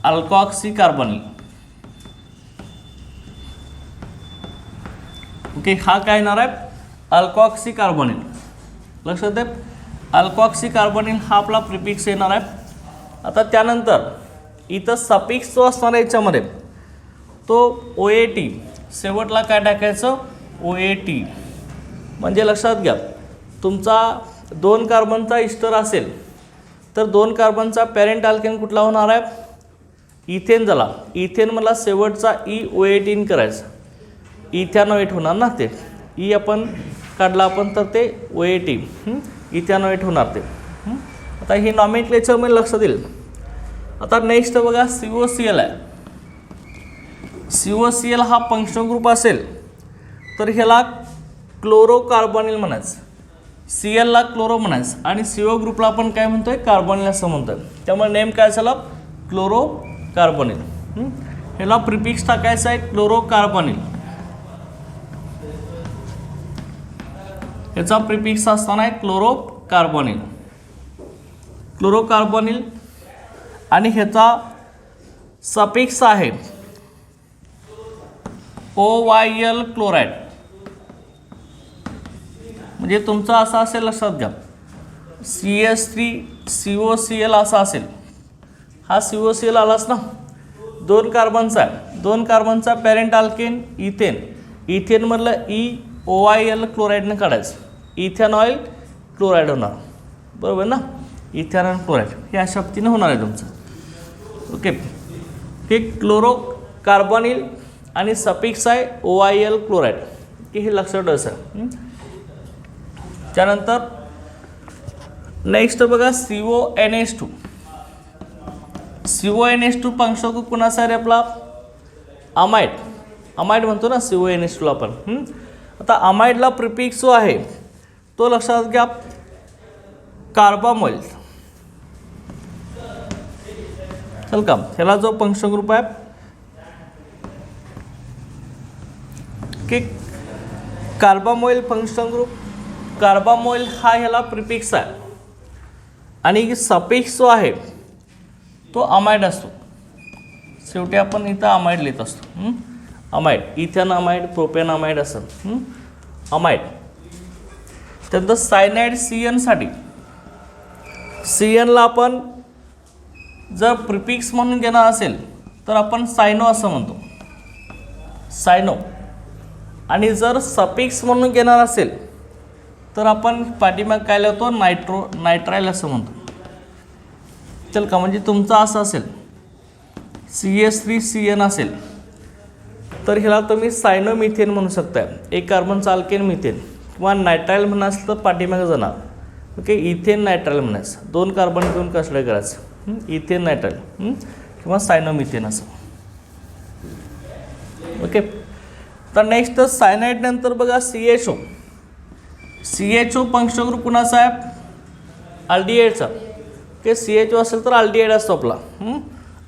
अल्कॉक्सी कार्बोनिल. ओके, हा काय येणार आहे अल्कॉक्सी कार्बोनिल. लक्षात आहे, अल्कॉक्सी कार्बोनिल हा आपला प्रिफिक्स येणार आहे. आता त्यानंतर इथं सफिक्स जो असणार आहे याच्यामध्ये तो OAT, शेवटला काय टाकायचं OAT. म्हणजे लक्षात घ्या तुमचा 2 कार्बनचा इस्टर असेल तर 2 कार्बनचा पॅरेंट अल्केन कुठला होणार आहे, इथेन. झाला इथेन मला शेवटचा OAT करायचं, इथॅनोएट होणार ना, ते ई आपण काढला आपण तर ते OAT इथॅनोएट होणार ते. आता हे नॉमेनक्लेचरमध्ये लक्षात येईल. आता नेक्स्ट बघा COCl आहे. COCl हा फंक्शन ग्रुप असेल तर ह्याला क्लोरोकार्बोनिल म्हणायचं, Cl ला क्लोरो म्हणायचं आणि CO ग्रुपला आपण काय म्हणतोय कार्बोनिल असं म्हणतोय. त्यामुळे नेम काय झाला क्लोरोकार्बोनिल. ह्याला प्रिफिक्स टाकायचा आहे क्लोरोकार्बोनिल. ह्याचा प्रिफिक्स असताना आहे क्लोरोकार्बोनिल, क्लोरोकार्बोनिल आणि ह्याचा सफिक्स आहे OYL क्लोराईड. म्हणजे तुमचं असं असेल लक्षात घ्या CH3COCl असा असेल, हा COCl आलाच ना, 2 कार्बनचा आहे, 2 कार्बनचा पॅरेंट अल्केन इथेन, इथेनमधलं OYL क्लोराईडनं काढायचं, इथेनॉइल क्लोराईड होणार. बरोबर ना, इथेनॉइल क्लोराईड हे अशा पद्धतीनं होणार आहे तुमचं. ओके, हे क्लोरोकार्बोनिल आणि सफिक्स आहे OYL क्लोराईड, की हे लक्षात ठेवायचं. त्यानंतर नेक्स्ट बघा CONH2. CONH2 फंक्शन ग्रुप कुणाचा आहे आपला अमाइड, अमाइड म्हणतो ना CONH2 ला आपण. आता अमाइडला प्रिफिक्स जो आहे तो लक्षात घ्या कार्बामोइल. चल का ह्याला जो फंक्शन ग्रुप आहे की कार्बामोइल फंक्शन ग्रुप, कार्बामोइल हा ह्याला प्रिफिक्स आहे आणि सफिक्स जो आहे तो अमाइड असतो. शेवटी आपण इथं अमाइड लिहित असतो. Amide, ethane amide, propane amide असं अमाइड. त्यानंतर सायनाइड CN CNला आपण जर प्रिफिक्स म्हणून घेणार असेल तर आपण सायनो असं म्हणतो, सायनो. आणि जर सफिक्स म्हणून घेणार असेल तर आपण पाठीमाग काय लिहितो, नायट्राइल असं म्हणतो. चल का, म्हणजे तुमचं असं असेल CH3CN असेल तर ह्याला तुम्ही सायनोमिथेन म्हणू शकताय, एक कार्बनचा अल्केन मिथेन. किंवा नायट्राइल म्हणा असेल तर पाठीमागे जाणार. ओके, इथेन नायट्राइल म्हणायचं, 2 कार्बन घेऊन कसं करायचं, इथेन नायट्राइल किंवा सायनोमिथेन असं. ओके, तर नेक्स्ट सायनाइड नंतर बघा CHO. CHO फंक्शन ग्रुप कुणाचा आहे, अल्डिहाइडचा. ओके, CHO असेल तर अल्डिहाइड असतो आपला.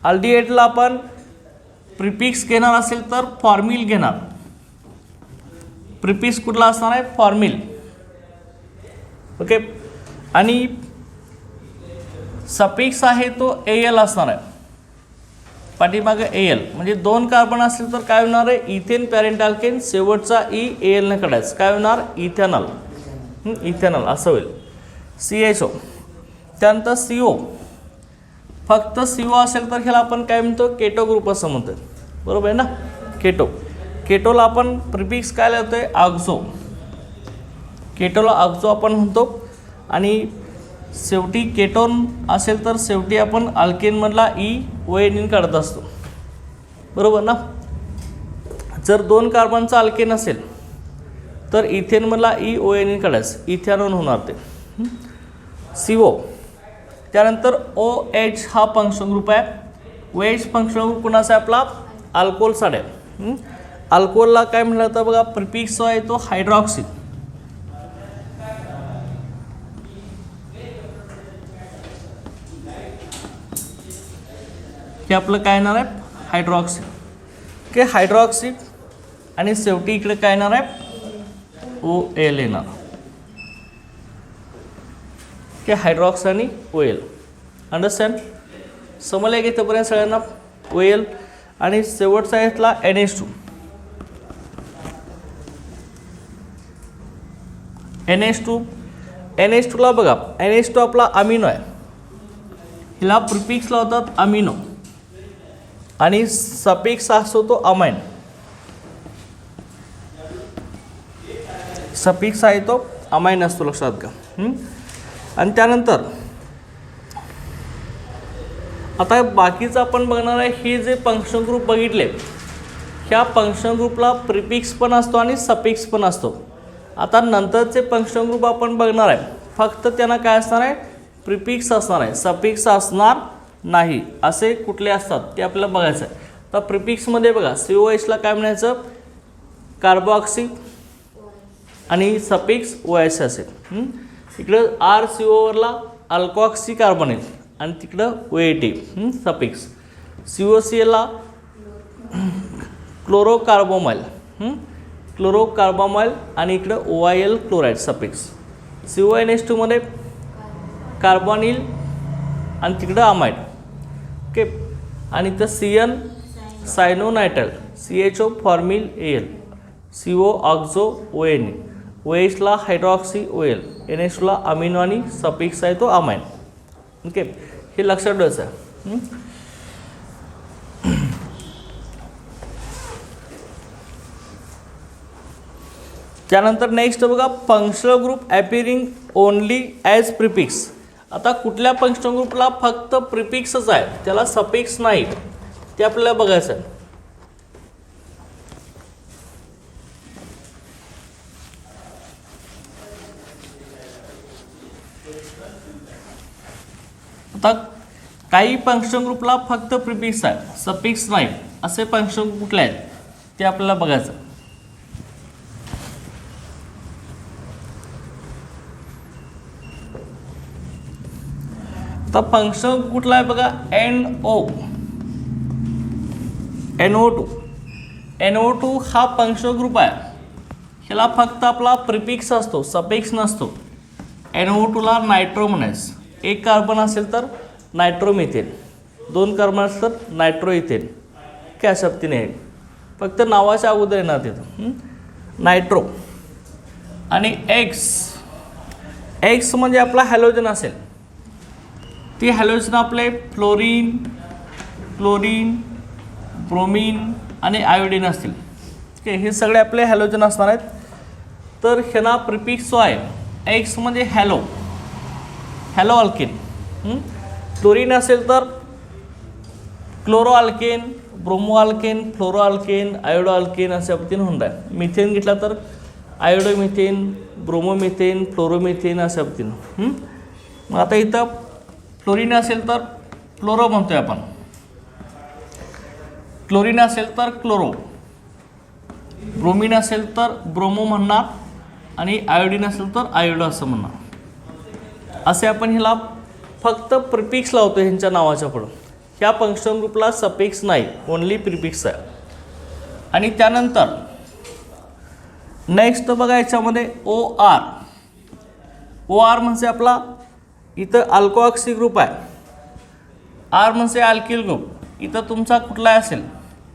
अल्डिहाइडला आपण प्रिफिक्स घेणार असेल तर फॉर्मिल घेणार. प्रिफिक्स कुठला असणार आहे, फॉर्मिल. ओके, आणि सफिक्स आहे तो AL असणार आहे, पाठीमागे AL. म्हणजे 2 कार्बन असतील तर काय होणार आहे, इथेन पॅरेंट अल्केन, शेवटचा AL ने काढायचं, काय होणार, इथेनॉल. इथेनॉल असं होईल. CHO. त्यानंतर CO. फक्त CO असेल तर ह्याला आपण काय म्हणतो, केटो ग्रुप असं म्हणतो. बरोबर आहे ना, केटो. केटोला आपण प्रिफिक्स काय लिहितो आहे, ऑक्झो. केटोला ऑक्झो आपण म्हणतो. आणि शेवटी केटोन असेल तर शेवटी आपण अल्केनमधला ONN काढत असतो. बरोबर ना. जर 2 कार्बनचा अल्केन असेल तर इथेनमधला ONN काढायचं, इथेनॉल होणार ते. CO. त्यानंतर OH हा फंक्शन ग्रुप आहे. OH फंक्शन ग्रुप कुणाचा आहे आपला, अल्कोहोलचा आहे. अल्कोहोलला काय म्हणलं तर बघा प्रिफिक्स आहे तो हायड्रॉक्सी. हे आपलं काय येणार आहे, हायड्रॉक्सी. Okay, hydroxy. आणि शेवटी इकडे काय येणार आहे, OL येणार. ओके, हायड्रॉक्स आणि OL. अंडरस्टँड, समजलं की इथंपर्यंत सगळ्यांना. OL आणि शेवटचा आहे इथला NH2. NH2ला बघा, NH2 आपला अमिनो आहे, हिला प्रिफिक्स लावतात अमिनो. आणि सफिक्स असतो तो अमाइन. सफिक्स आहे तो अमाइन असतो, लक्षात का. आणि त्यानंतर आता बाकीचं आपण बघणार आहे, हे जे फंक्शन ग्रुप बघितले ह्या फंक्शन ग्रुपला प्रिफिक्स पण असतो आणि सफिक्स पण असतो. आता नंतरचे फंक्शन ग्रुप आपण बघणार आहे, फक्त त्यांना काय असणार आहे, प्रिफिक्स असणार आहे, सफिक्स असणार नाही. असे कुठले असतात ते आपल्याला बघायचं आहे. तर प्रिफिक्समध्ये बघा COHला काय म्हणायचं, कार्बोऑक्सी. आणि सफिक्स OH असेल. इकडं RCOवरला अल्कॉक्सी कार्बन येईल आणि तिकडं OAT सफिक्स. COClला क्लोरोकार्बोमाइल, क्लोरोकार्बोमाइल. आणि इकडं OIL क्लोराईड सफिक्स. CONH2 मध्ये कार्बोनिल आणि तिकडं अमाइड. ओके, आणि तर CN cyano nitrile, CHO formyl AL, CO oxo ONN, OHला हायड्रॉक्सी OL, NH2ला अमिनो आणि सफिक्स आहे तो अमाइन. ओके, हे लक्षात ठेवायचं आहे. त्यानंतर नेक्स्ट बघा functional group appearing only as prefix. आता कुठल्या फंक्शनल ग्रुपला फक्त प्रिफिक्सच आहे, त्याला सफिक्स नाही, ते आपल्याला बघायचं आहे. आता काही फंक्शन ग्रुपला फक्त प्रिफिक्स आहे, सफिक्स नाही, असे फंक्शन ग्रुप कुठले आहेत ते आपल्याला बघायचं. आता फंक्शन कुठला आहे बघा, NO. NO2. NO2 हा फंक्शनल ग्रुप आहे. ह्याला फक्त आपला प्रिफिक्स असतो, सफिक्स नसतो. NO2ला नायट्रो म्हणायचं. एक कार्बन असेल तर नायट्रोमिथेन, 2 कार्बन असेल तर नायट्रोइथेन. काय शब्दीने आहे, फक्त नावाच्या अगोदर येणार तिथं नायट्रो. आणि एक्स म्हणजे आपला हॅलोजन असेल. ती हॅलोजन आपले फ्लोरीन, क्लोरीन, ब्रोमीन आणि आयोडीन असतील. ठीक आहे, हे सगळे आपले हॅलोजन असणार आहेत. तर ह्यांना प्रिफिक्स जो आहे एक्स म्हणजे हॅलो अल्केन. क्लोरीन असेल तर क्लोरो अल्केन, ब्रोमो अल्केन, फ्लोरो अल्केन, आयोडो अल्केन अशा पद्धतीने होणार आहे. मिथेन घेतला तर आयोडोमिथेन, ब्रोमोमिथेन, फ्लोरोमिथेन अशा पद्धतीनं. मग आता इथं फ्लोरीन असेल तर फ्लोरो म्हणतोय आपण, क्लोरीन असेल तर क्लोरो, ब्रोमीन असेल तर ब्रोमो म्हणणार आणि आयोडीन असेल तर आयोडो असं म्हणणार. असे आपण ह्याला फक्त प्रिफिक्स लावतो ह्यांच्या नावाच्या पुढं. ह्या फंक्शनल ग्रुपला सफिक्स नाही, ओनली प्रिफिक्स आहे. आणि त्यानंतर नेक्स्ट बघा याच्यामध्ये OR म्हणजे आपला इथं अल्कोऑक्सी ग्रुप आहे. R म्हणजे अल्किल ग्रुप. इथं तुमचा कुठला असेल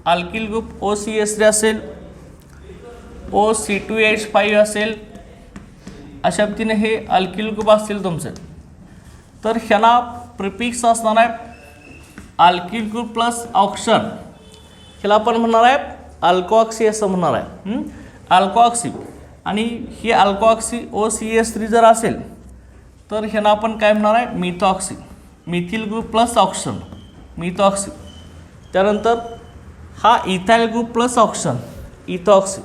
अल्किल ग्रुप, OCH3 असेल, OC2H5 असेल. अशा पद्धतीने हे अल्किल ग्रुप असतील तुमचे. तर ह्याला प्रिफिक्स असणार आहे अल्किल ग्रुप प्लस ऑक्शन. ह्याला आपण म्हणणार आहे अल्कोऑक्सी असं म्हणणार आहे, अल्कोऑक्सी. आणि ही अल्कोऑक्सी OCH3 जर असेल तर ह्याला आपण काय म्हणणार आहे methoxy, methyl group plus auction, methoxy. त्यानंतर हा ethyl group plus auction, ethoxy.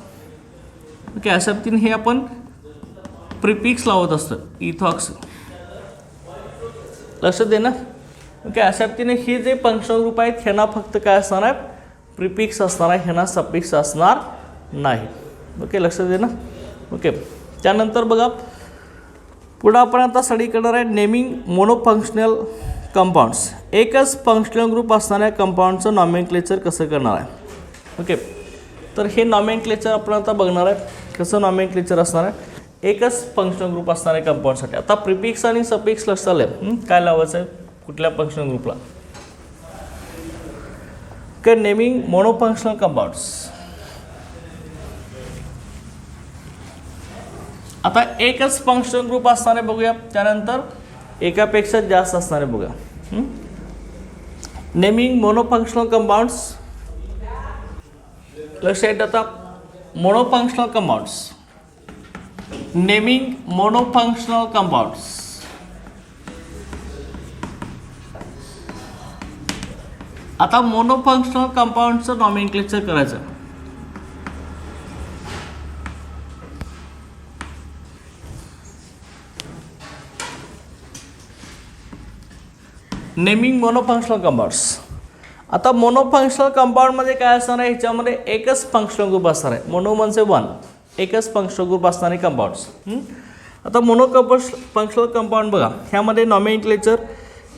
Okay, अशा पद्धतीने हे आपण प्रिफिक्स लावत असतं, इथॉक्सी. लक्षात दे ना. ओके, अशा पद्धतीने हे जे फंक्शनल ग्रुप आहेत ह्यांना फक्त काय असणार आहे प्रिफिक्स असणार आहे, ह्यांना सफिक्स असणार नाही. ओके, लक्षात दे ना. ओके, त्यानंतर बघा पुढं आपण आता स्टडी करणार आहे नेमिंग मोनोफंक्शनल कंपाऊंड्स. एकच फंक्शनल ग्रुप असणाऱ्या कंपाऊंडचं नॉमेनक्लेचर कसं करणार आहे. ओके, तर हे नॉमेनक्लेचर आपण आता बघणार आहे कसं नॉमेनक्लेचर असणार आहे एकच फंक्शनल ग्रुप असणाऱ्या कंपाऊंडसाठी. आता प्रिफिक्स आणि सफिक्स लक्षात आलं काय लावायचं आहे कुठल्या फंक्शनल ग्रुपला. Okay, naming monofunctional compounds. आता एकच फंक्शनल ग्रुप असणारे बघूया, त्यानंतर एकापेक्षा जास्त असणारे बघूया. Naming monofunctional compounds. लक्षात आता monofunctional compounds, naming monofunctional compounds. आता मोनोफंक्शनल कंपाऊंडचं नॉमेनक्लेचर करायचं. Naming monofunctional compounds. आता मोनोफंक्शनल कंपाऊंडमध्ये काय असणार आहे ह्याच्यामध्ये एकच फंक्शनल ग्रुप असणार आहे. मोनो म्हणजे 1, एकच फंक्शनल ग्रुप असणारे कंपाऊंड्स. आता फंक्शनल कंपाऊंड बघा ह्यामध्ये नॉमेनक्लेचर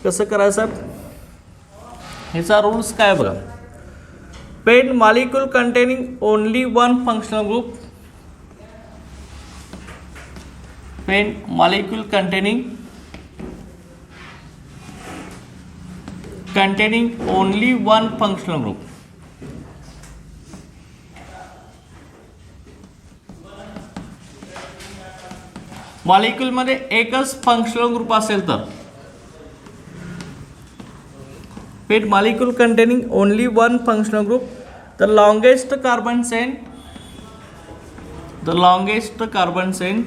कसं करायचं ह्याचा रूल्स काय बघा. Pen molecule containing only 1 functional group, pen molecule containing only 1 functional group. Molecule मध्ये एकच फंक्शनल ग्रुप असेल तर pet molecule containing only 1 functional group, the longest carbon chain,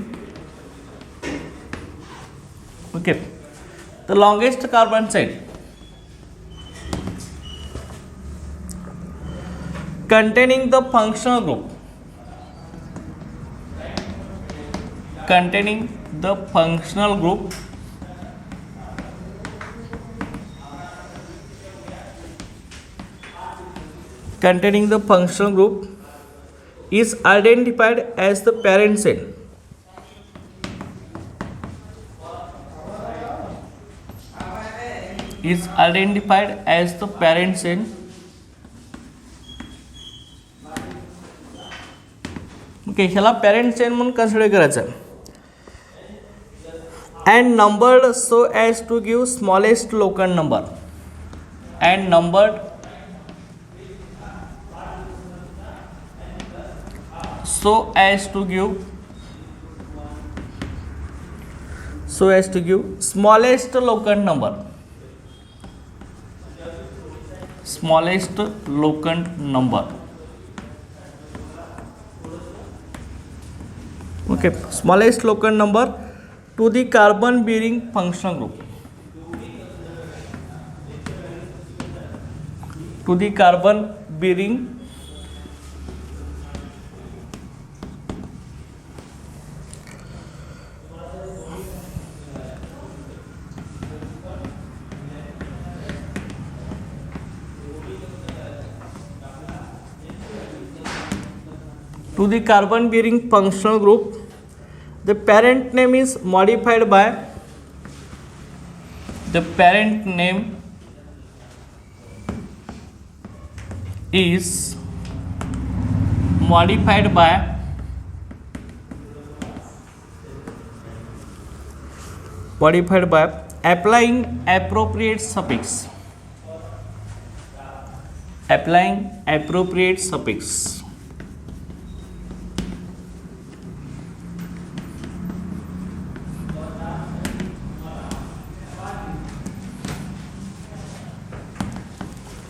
okay, the longest carbon chain containing the functional group, containing the functional group is identified as the parent cell. Is identified as the parent cell okay, ह्याला parent chain म्हणून consider करायचं आहे. And numbered so as to give smallest local number. And numbered so as to give smallest locant number. Smallest locant number. Okay, smallest locant number to the carbon bearing functional group. To the carbon bearing functional group. The parent name is modified by the parent name is modified by applying appropriate suffix. Applying appropriate suffix.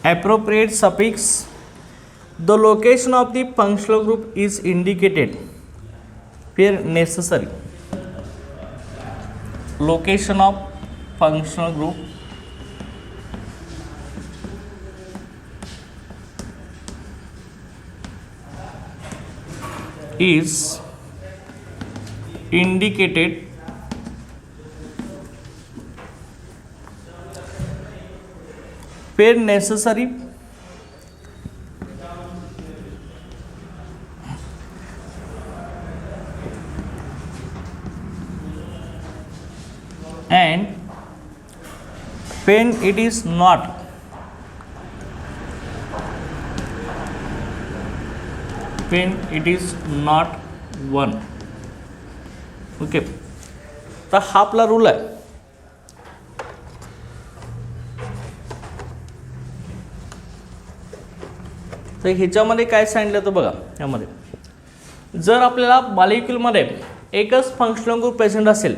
Appropriate suffix. The location of the functional group is indicated where necessary. Location of functional group is indicated where necessary and when it is not one. Okay, तर हा आपला rule आहे. तर ह्याच्यामध्ये काय सांगितलं तर बघा, यामध्ये जर आपल्याला मॉलिक्यूलमध्ये एकच फंक्शनल ग्रुप प्रेझेंट असेल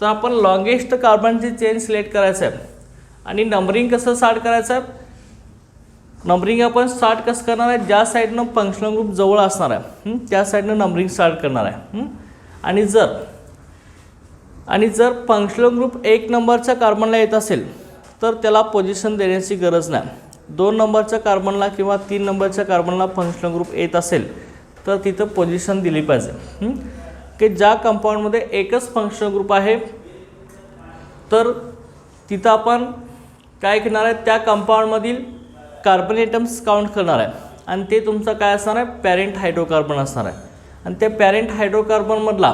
तर आपण लॉंगेस्ट कार्बनची चेन सिलेक्ट करायचं आहे. आणि नंबरिंग कसं स्टार्ट करायचं आहे, नंबरिंग आपण स्टार्ट कसं करणार आहे, ज्या साईडनं फंक्शनल ग्रुप जवळ असणार आहे त्या साईडनं नंबरिंग स्टार्ट करणार आहे. आणि जर फंक्शनल ग्रुप 1 नंबरच्या कार्बनला येत असेल तर त्याला पोझिशन देण्याची गरज नाही. 2 नंबरच्या कार्बनला किंवा 3 नंबरच्या कार्बनला फंक्शनल ग्रुप येत असेल तर तिथं पोझिशन दिली पाहिजे. की ज्या कंपाऊंडमध्ये एकच फंक्शनल ग्रुप आहे तर तिथं आपण काय करणार आहे, त्या कंपाऊंडमधील कार्बन एटम्स काउंट करणार आहे आणि ते तुमचं काय असणार आहे, पॅरेंट हायड्रोकार्बन असणार आहे. आणि त्या पॅरेंट हायड्रोकार्बनमधला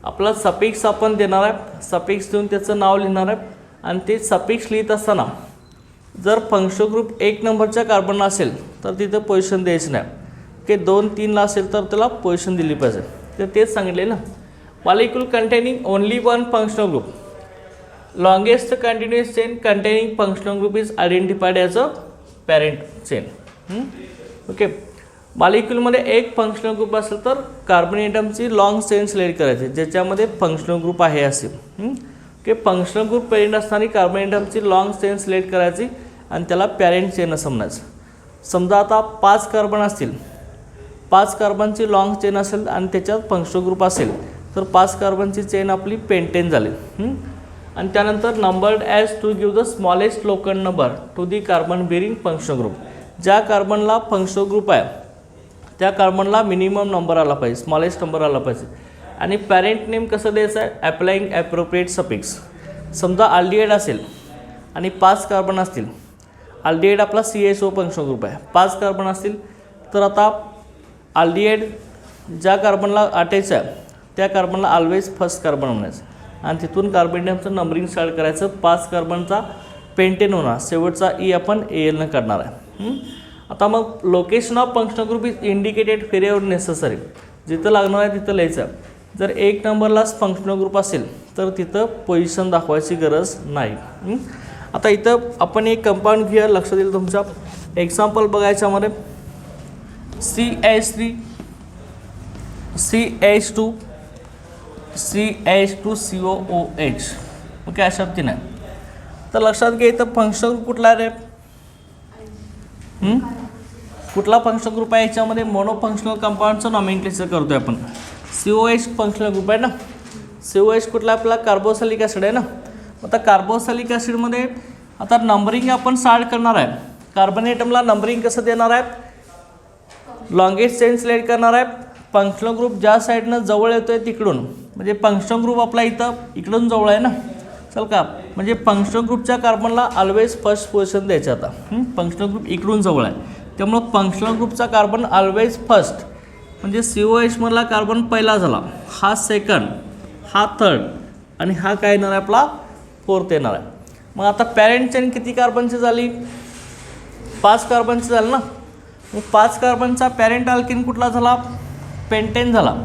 आपला सफिक्स आपण देणार आहे. सफिक्स देऊन त्याचं नाव लिहिणार आहे. आणि ते सफिक्स लिहित असताना जर फंक्शनल ग्रुप 1 नंबरच्या कार्बनला असेल तर तिथं पोझिशन द्यायची नाही. की 2-3ला असेल तर त्याला पोझिशन दिली पाहिजे. तर तेच सांगितले ना, molecule containing only one functional group, longest continuous chain containing functional group is identified as a parent chain. Okay, मॉलिक्यूलमध्ये एक फंक्शनल ग्रुप असेल तर कार्बन एटमची लॉंग चेन सिलेक्ट करायची ज्याच्यामध्ये फंक्शनल ग्रुप आहे असे. ओके, फंक्शनल ग्रुप पॅरेंट असताना कार्बन एटमची लॉंग चेन सिलेक्ट करायची आणि त्याला पॅरेंट चेन असं म्हणायचं. समजा आता 5 कार्बन असतील, 5 कार्बनची लॉंग चेन असेल आणि त्याच्यात फंक्शनल ग्रुप असेल तर 5 कार्बनची चेन आपली पेंटेन झाली. आणि त्यानंतर numbered as to give the smallest local number to the carbon bearing functional group. ज्या कार्बनला फंक्शनल ग्रुप आहे त्या कार्बनला मिनिमम नंबर आला पाहिजे, स्मॉलेस्ट नंबर आला पाहिजे. आणि पॅरेंट नेम कसं द्यायचं आहे, ॲप्लाइंग ॲप्रोप्रिएट सफिक्स. समजा अल्डिहाइड असेल आणि 5 कार्बन असतील, अल्डिहाइड आपला CHO फंक्शनल ग्रुप आहे, 5 कार्बन असतील तर आता अल्डिहाइड ज्या कार्बनला अटॅच आहे त्या कार्बनला ऑलवेज फर्स्ट कार्बन म्हणायचं आणि तिथून कार्बन नंबरिंग स्टार्ट करायचं. 5 कार्बनचा पेंटेन होणार, शेवटचा ई आपण ALनं करणार आहे. आता मग location of functional group is indicated wherever necessary. जिथं लागणार आहे तिथं लिहायचं. जर 1 नंबरलाच फंक्शनल ग्रुप असेल तर तिथं पोझिशन दाखवायची गरज नाही. आता इथं आपण एक कंपाऊंड घेऊया, लक्षात येईल तुमच्या. Example बघायच्यामध्ये CH3 CH2 CH2COOH. Okay, अशा पद्धतीने. तर लक्षात घ्या इथं फंक्शनल ग्रुप कुठला आहे रे? कुठला फंक्शनल ग्रुप आहे याच्यामध्ये? मोनो फंक्शनल कंपाऊंडचं नॉमेनक्लेचर करतोय आपण. COH फंक्शनल ग्रुप आहे ना. COH कुठला आपला? कार्बोक्सिलिक ॲसिड आहे ना. आता कार्बोक्सिलिक ॲसिडमध्ये आता नंबरिंग आपण स्टार्ट करणार आहे. कार्बन ॲटमला नंबरिंग कसं देणार आहे? लॉंगेस्ट चेन सिलेक्ट करणार आहे. फंक्शनल ग्रुप ज्या साईडनं जवळ येतोय तिकडून, म्हणजे फंक्शनल ग्रुप आपला इथं इकडून जवळ आहे ना. चल का, म्हणजे फंक्शनल ग्रुपच्या कार्बनला ऑलवेज फर्स्ट पोझिशन द्यायचं. आता फंक्शनल ग्रुप इकडून जवळ आहे, त्यामुळं फंक्शनल ग्रुपचा कार्बन ऑलवेज फर्स्ट. म्हणजे COH मधला कार्बन पहिला झाला, हा सेकंड, हा थर्ड, आणि हा काय येणार आहे आपला? फोर्थ येणार आहे. मग आता पॅरेंट चेन किती कार्बनची झाली? 5 कार्बनची झाली ना. मग 5 कार्बनचा पॅरेंट अल्केन कुठला झाला? पेंटेन झाला.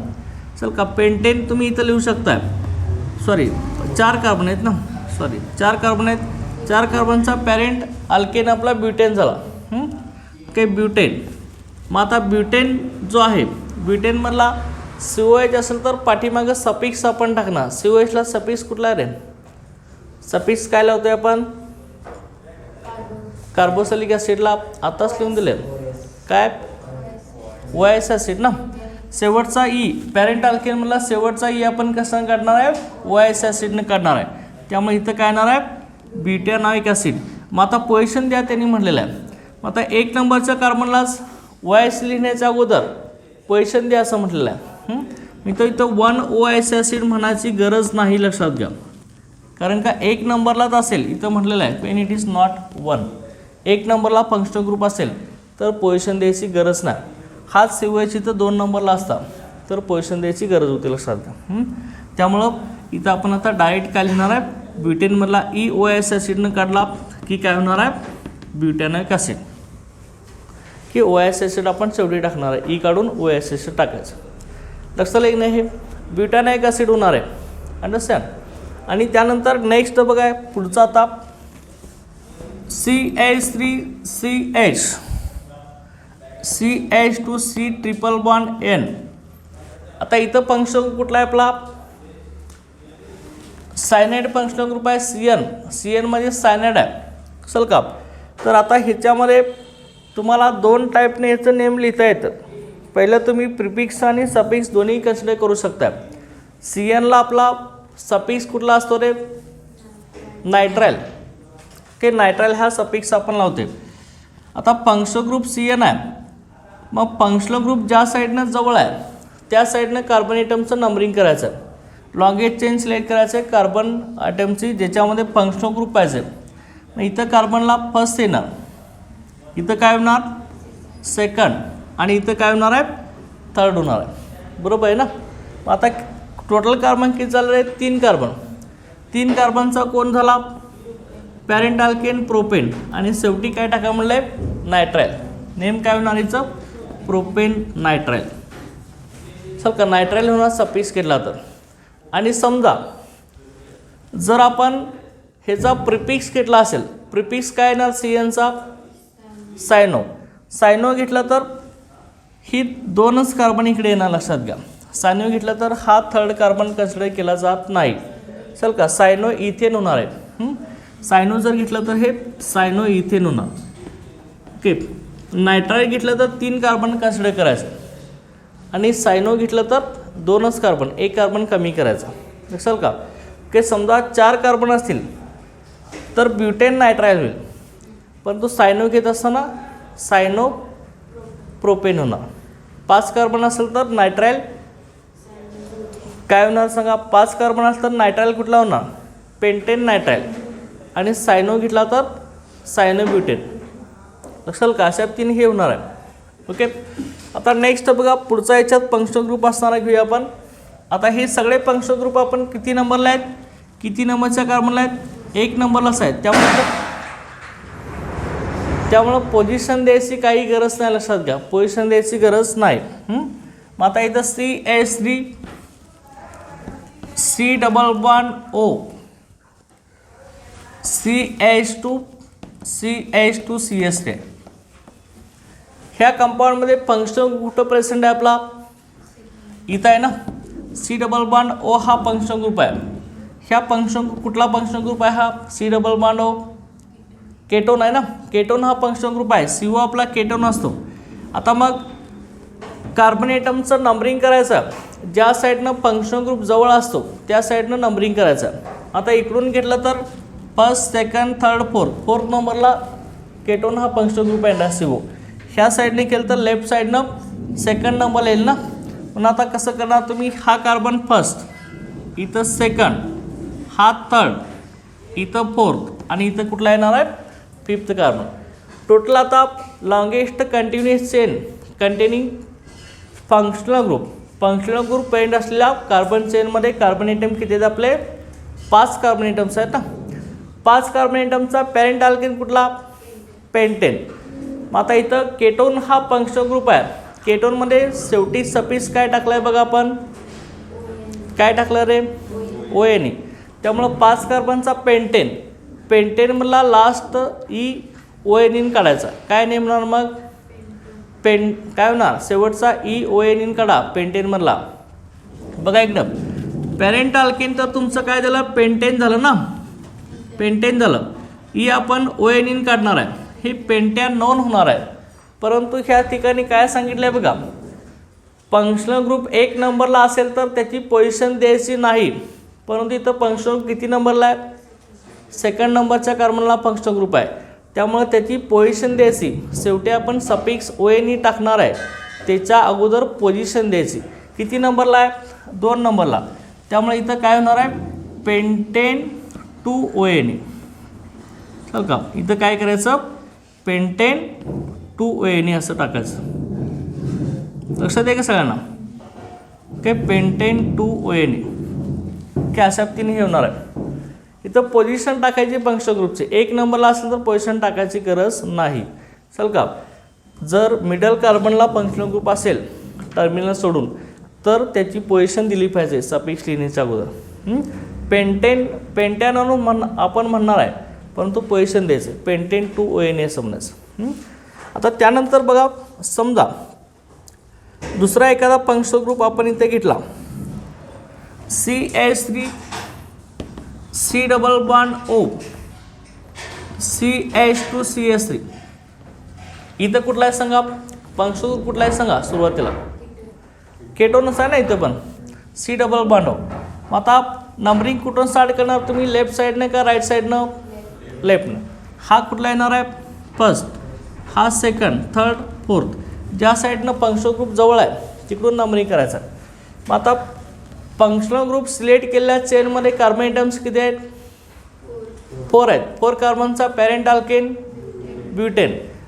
चल का, पेंटेन तुम्ही इथं लिहू शकताय. सॉरी, 4 कार्बन आहेत ना. सॉरी, 4 कार्बन आहेत. 4 कार्बनचा पॅरेंट अल्केन आपला ब्युटेन झाला. Okay, butane. मग आता ब्युटेन जो आहे, ब्युटेनमधला COH असेल तर पाठीमागं सफिक्स आपण टाकणार. COHला सफिक्स कुठला रे? सफिक्स काय लावतोय आपण? कार्बोक्सिलिक ॲसिडला आताच लिहून दिले काय? OH ॲसिड ना. शेवटचा E, पॅरेंट अल्केनमधला शेवटचा E आपण कसं काढणार आहे? OH ॲसिडने काढणार आहे. त्यामुळे इथं काय येणार आहे? ब्युटॅनॉइक ॲसिड. मग आता पोझिशन द्या त्यांनी म्हटलेलं आहे. मग आता 1 नंबरच्या कार्बनलाच OH लिहिण्याच्या अगोदर पोझिशन द्या असं म्हटलेलं आहे. मी तर इथं 1 OH ॲसिड म्हणायची गरज नाही, लक्षात घ्या. कारण का 1 नंबरलाच असेल इथं म्हटलेलं आहे, वेन इट इज नॉट 1. 1 नंबरला फंक्शनल ग्रुप असेल तर पोझिशन द्यायची गरज नाही. हाच COH इथं 2 नंबरला असता तर पोझिशन द्यायची गरज होती, लक्षात घ्या. त्यामुळं इथं आपण आता डायरेक्ट काय लिहिणार आहे? ब्युटेनमधला OH ॲसिडनं काढला की काय होणार आहे? ब्युटॅनॉइक ॲसिड. की OH ॲसिड आपण शेवटी टाकणार आहे. E काढून OH ॲसिड टाकायचं. लक्षात येईल नाही, हे ब्युटॅनॉइक ॲसिड होणार आहे. अंडरस्टँड. आणि त्यानंतर नेक्स्ट बघा पुढचा आता CH3CH CH2C triple bond N. आता इथं फंक्शनल कुठला आहे आपला? सायनाइड फंक्शनल ग्रुप आहे CN मध्ये सायनाइड आहे. चल का, तर आता ह्याच्यामध्ये तुम्हाला 2 टाईपने ह्याचं नेम लिहिता येतं. पहिलं तुम्ही प्रिफिक्स आणि सफिक्स दोन्ही कन्सिडर करू शकता. CNला आपला सफिक्स कुठला असतो रे? नायट्राइल. ओके, नायट्राइल हा सफिक्स आपण लावते. आता फंक्शनल ग्रुप CN आहे. मग फंक्शनल ग्रुप ज्या साईडनं जवळ आहे त्या साईडनं कार्बन ॲटमचं नंबरिंग करायचं. लॉंगेस्ट चेन सिलेक्ट करायचं आहे कार्बन ॲटमची ज्याच्यामध्ये फंक्शनल ग्रुप पाहिजे. मग इथं कार्बनला फर्स्ट येणार, इथं काय होणार? सेकंड, आणि इथं काय होणार आहे? थर्ड होणार आहे. बरोबर आहे ना. मग आता टोटल कार्बन किती झालं आहे? 3 कार्बन. 3 कार्बनचा कोण झाला? Parent alkane propane. आणि शेवटी काय टाका म्हणलं आहे? नायट्राइल. नेम काय होणार हिचं? Propane nitrile. सर का, नायट्राइल होणार सफिक्स केला तर. आणि समजा जर आपण ह्याचा प्रिफिक्स घेतला असेल, प्रिफिक्स काय येणार CNचा? सायनो घेतला तर ही 2च कार्बन इकडे येणार, लक्षात घ्या. सायनो घेतला तर हा थर्ड कार्बन कन्सिडर केला जात नाही. चल का, सायनो इथेन होणार आहे. सायनो जर घेतलं तर हे सायनो इथेन होणार. ओके, नायट्राइल घेतलं तर 3 कार्बन कन्सिडर करायचं, आणि सायनो घेतलं तर 2च कार्बन, 1 कार्बन कमी करायचा. लक्षात का. ओके, समजा 4 कार्बन असतील तर ब्युटेन नायट्राइल होईल, परंतु सायनो घेत असताना सायनो प्रोपेन होणार. 5 कार्बन असेल तर नायट्राइल काय होणार सांगा? 5 कार्बन असेल तर नायट्राइल कुठला होणार? Pentane nitrile. आणि सायनो घेतला तर सायनो ब्युटेन. लक्षात का, अशा 3 हे होणार आहे. ओके, आता नेक्स्ट बघा पुढचा याच्यात फंक्शनल ग्रुप असणारा घेऊया आपण. आता हे सगळे फंक्शनल ग्रुप आपण किती नंबरला आहेत? किती नंबरच्या कार्बनला आहेत? 1 नंबरलाच आहेत. त्यामुळं पोझिशन द्यायची काही गरज नाही, लक्षात घ्या. पोझिशन द्यायची गरज नाही. मग आता इथं CH3 C double bond O CH2 CH2 ह्या कंपाऊंडमध्ये फंक्शनल ग्रुप कुठं प्रेझेंट आहे आपला, इथं आहे ना. C डबल बॉन्ड O हा फंक्शनल ग्रुप आहे. ह्या कुठला फंक्शनल ग्रुप आहे हा, C double bond O ketone आहे ना. केटोन हा फंक्शनल ग्रुप आहे. CO आपला केटोन असतो. आता मग कार्बन एटमचं नंबरिंग करायचं, ज्या साईडनं फंक्शनल ग्रुप जवळ असतो त्या साईडनं नंबरिंग करायचं. आता इकडून घेतलं तर फर्स्ट, सेकंड, थर्ड, फोर्थ नंबरला केटोन हा फंक्शनल ग्रुप आहे ना CO. ह्या साईडने केलं तर लेफ्ट साईडनं सेकंड नंबर येईल ना. पण आता कसं करणार तुम्ही, हा कार्बन फर्स्ट, इथं सेकंड, हा थर्ड, इथं फोर्थ आणि इथं कुठला येणार आहे, फिफ्थ कार्बन. टोटल आता longest continuous chain containing functional group पेंड असलेल्या कार्बन चेनमध्ये कार्बन एटम किती आहेत आपले, 5 कार्बन एटम्स आहेत ना. 5 कार्बन एटमचा पॅरेंट अल्केन कुठला, पेंटेन. मग आता इथं केटोन हा फंक्शनल ग्रुप आहे. केटोनमध्ये शेवटी सफिक्स काय टाकलं आहे बघा, आपण काय टाकलं रे, ONE. त्यामुळं 5 कार्बनचा पेंटेन मला लास्ट EONE काढायचा. काय नेमणार मग, काय होणार, शेवटचा EONE काढा पेंटेनमधला. बघा एकदम पॅरेंट अल्केन तर तुमचं काय झालं, पेंटेन झालं ना, पेंटेन झालं. आपण ONE काढणार आहे, हे पेंटॅनोन होणार आहे. परंतु ह्या ठिकाणी काय सांगितलं आहे बघा, फंक्शनल ग्रुप 1 नंबरला असेल तर त्याची पोझिशन द्यायची नाही. परंतु इथं फंक्शनल ग्रुप किती नंबरला आहे, सेकंड नंबरच्या कार्बनला फंक्शनल ग्रुप आहे. त्यामुळे त्याची पोझिशन द्यायची. शेवटी आपण सफिक्स ONE टाकणार आहे, त्याच्या अगोदर पोझिशन द्यायची. किती नंबरला आहे, 2 नंबरला. त्यामुळे इथं काय होणार आहे, पेंटेन टू ONE. चल का, इथं काय करायचं, पेंटेन टू ONE असं टाकायचं. लक्षात आहे का सगळ्यांना, काय पेंटेन टू ONE काय अशा पद्धतीने हे होणार आहे. इथं पोझिशन टाकायची फंक्शनल ग्रुपचे. 1 नंबरला असेल तर पोझिशन टाकायची गरज नाही. चल का, जर मिडल कार्बनला फंक्शनल ग्रुप असेल टर्मिनल सोडून तर त्याची पोझिशन दिली पाहिजे सफिक्स लिहिण्याच्या अगोदर. पेंटॅनोन आपण म्हणणार आहे, परंतु पोझिशन द्यायचं पेंटेन टू ONE असं म्हणायचं. आता त्यानंतर बघा, समजा दुसरा एखादा फंक्शनल ग्रुप आपण इथे घेतला, CH3 C double bond O CH2 CH3. इथं कुठला आहे सांगा, फंक्शनल ग्रुप कुठला आहे सांगा, सुरुवातीला केटोनच आहे ना इथं पण, C डबल बॉन्ड O. मग आता नंबरिंग कुठून स्टार्ट करणार तुम्ही, लेफ्ट साईडने का राईट साईडनं, लेफ्टनं. हा कुठला येणार आहे, फर्स्ट, हा सेकंड, थर्ड, फोर्थ. ज्या साईडनं फंक्शनल ग्रुप जवळ आहे तिकडून नंबरिंग करायचं. मग आता फंक्शनल ग्रुप सिलेक्ट केलेल्या चेनमध्ये कार्बन एटम्स किती आहेत, 4 आहेत. 4 कार्बनचा पॅरेंट अल्केन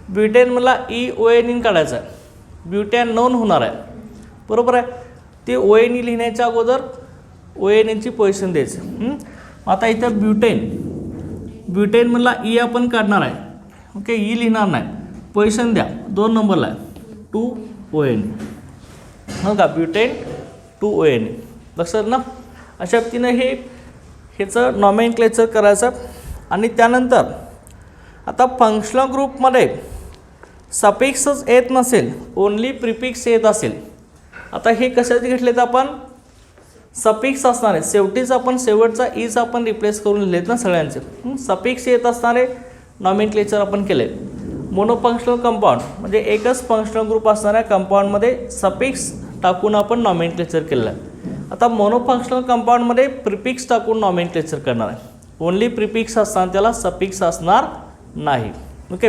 ब्युटेन मला EONE काढायचा आहे. ब्युटॅनोन होणार आहे, बरोबर आहे. ते ONE लिहिण्याच्या अगोदर ONEची पोझिशन द्यायचं. आता इथं ब्युटेन मला आपण काढणार आहे, ओके. लिहिणार नाही, पोझिशन द्या 2 नंबरला आहे, 2 ONE. हो का, ब्युटेन 2 ONE. लक्षात ना, अशा पद्धतीनं ह्याचं नॉमेनक्लेचर करायचं. आणि त्यानंतर आता फंक्शनल ग्रुपमध्ये सफिक्सच येत नसेल, ओनली प्रिफिक्स येत असेल. आता हे कशाचे घेतलेत आपण, सफिक्स असणारे, शेवटीच आपण शेवटचा इज आपण रिप्लेस करून लिहिलेत ना सगळ्यांचे. सफिक्स येत असणारे नॉमेनक्लेचर आपण केले. मोनोफंक्शनल कंपाऊंड म्हणजे एकच फंक्शनल ग्रुप असणाऱ्या कंपाऊंडमध्ये सफिक्स टाकून आपण नॉमेनक्लेचर केलेलं आहे. आता मोनोफंक्शनल कंपाऊंडमध्ये प्रिफिक्स टाकून नॉमेनक्लेचर करणार आहे. ओनली प्रिफिक्स असताना त्याला सफिक्स असणार नाही, ओके.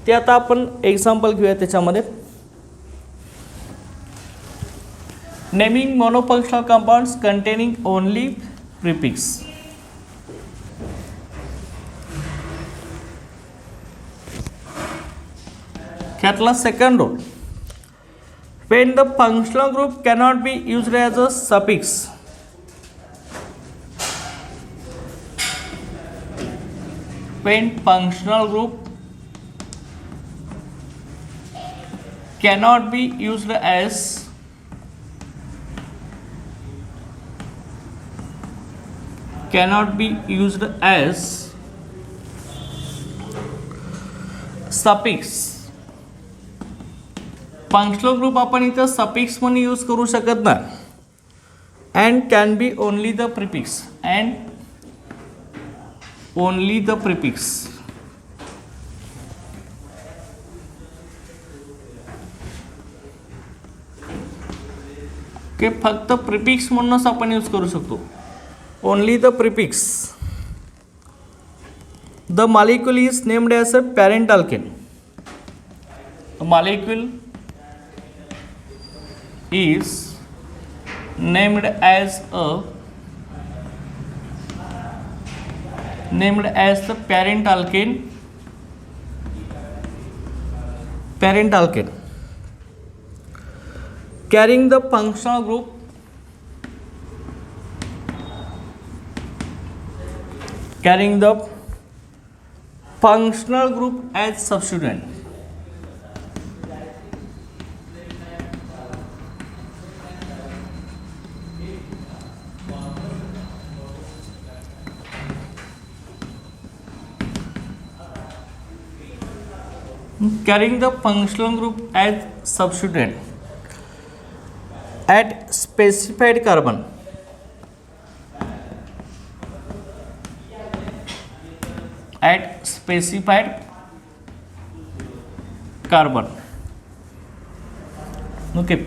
ते आता आपण एक्झाम्पल घेऊया त्याच्यामध्ये. Naming monofunctional compounds containing only prefix. ह्यातला second rule, when the functional group cannot be used as a suffix, when functional group cannot be used as cannot be used as suffix. Functional group आपण इथं suffix म्हणून use करू शकत नाही. And can be only the prefix. And only the prefix. Okay, फक्त prefix म्हणूनच आपण use करू शकतो. Only the prefix. The molecule is named as a parent alkane. Molecule is named as the parent alkane carrying the functional group as substituent. Carrying the functional group as substituent at specified carbon. At specified carbon. Okay.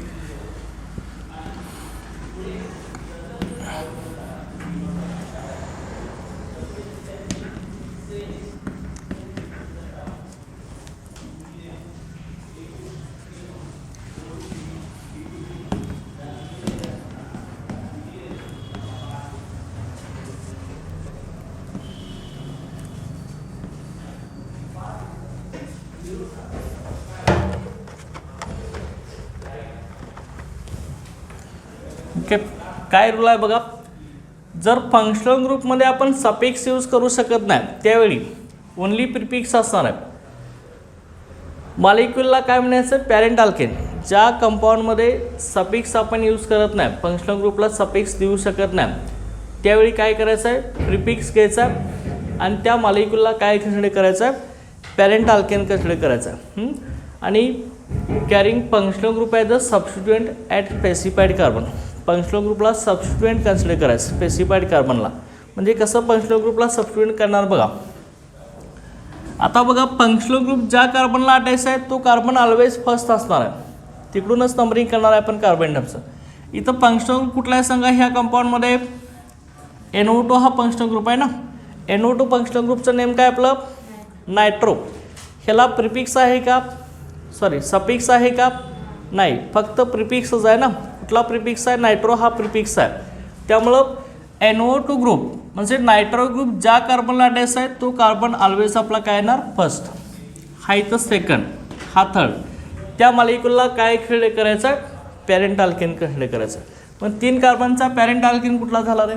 Okay, काय rule आहे बघा. जर functional ग्रुपमध्ये आपण suffix use करू शकत नाही त्यावेळी ओनली प्रिफिक्स असणार आहे. मॉलिक्यूलला काय म्हणायचं, पॅरेंट अल्केन. ज्या कंपाऊंडमध्ये सफिक्स आपण यूज करत नाही, फंक्शनल ग्रुपला सफिक्स देऊ शकत नाही, त्यावेळी काय करायचं आहे, प्रिफिक्स घ्यायचा आहे आणि त्या मॉलिक्यूलला काय कन्सिडर करायचं आहे, पॅरेंट अल्केन कन्सिडर करायचं आहे. आणि carrying functional group as a substituent at specified carbon. Functional ग्रुपला सबस्टिट्युएंट कन्सिडर करायचं स्पेसिफाईड कार्बनला. म्हणजे कसं फंक्शनल ग्रुपला सबस्टिट्युएंट करणार बघा. आता बघा, फंक्शनल ग्रुप ज्या कार्बनला अटॅच आहे तो कार्बन ऑलवेज फर्स्ट असणार आहे. तिकडूनच नंबरिंग करणार आहे आपण कार्बन ॲटमचं. इथं फंक्शनल ग्रुप कुठला आहे सांगा, ह्या कंपाऊंडमध्ये NO2 हा फंक्शनल ग्रुप आहे ना. NO2 फंक्शनल ग्रुपचं नेम काय आपलं, नायट्रो. ह्याला प्रिफिक्स आहे का, सॉरी सफिक्स आहे का, नाही, फक्त प्रिफिक्सच आहे ना. कुठला प्रिफिक्स आहे, नायट्रो हा प्रिफिक्स आहे. त्यामुळं NO2 ग्रुप म्हणजे नायट्रो ग्रुप ज्या कार्बनला अटॅच आहे तो कार्बन ऑलवेज आपला काय येणार, फर्स्ट. हा इथं सेकंड, हा थर्ड. त्या मॉलिक्यूलला काय कन्सिडर करायचं आहे, पॅरेंट अल्केन कन्सिडर करायचं आहे. पण 3 कार्बनचा पॅरेंट अल्केन कुठला झाला रे,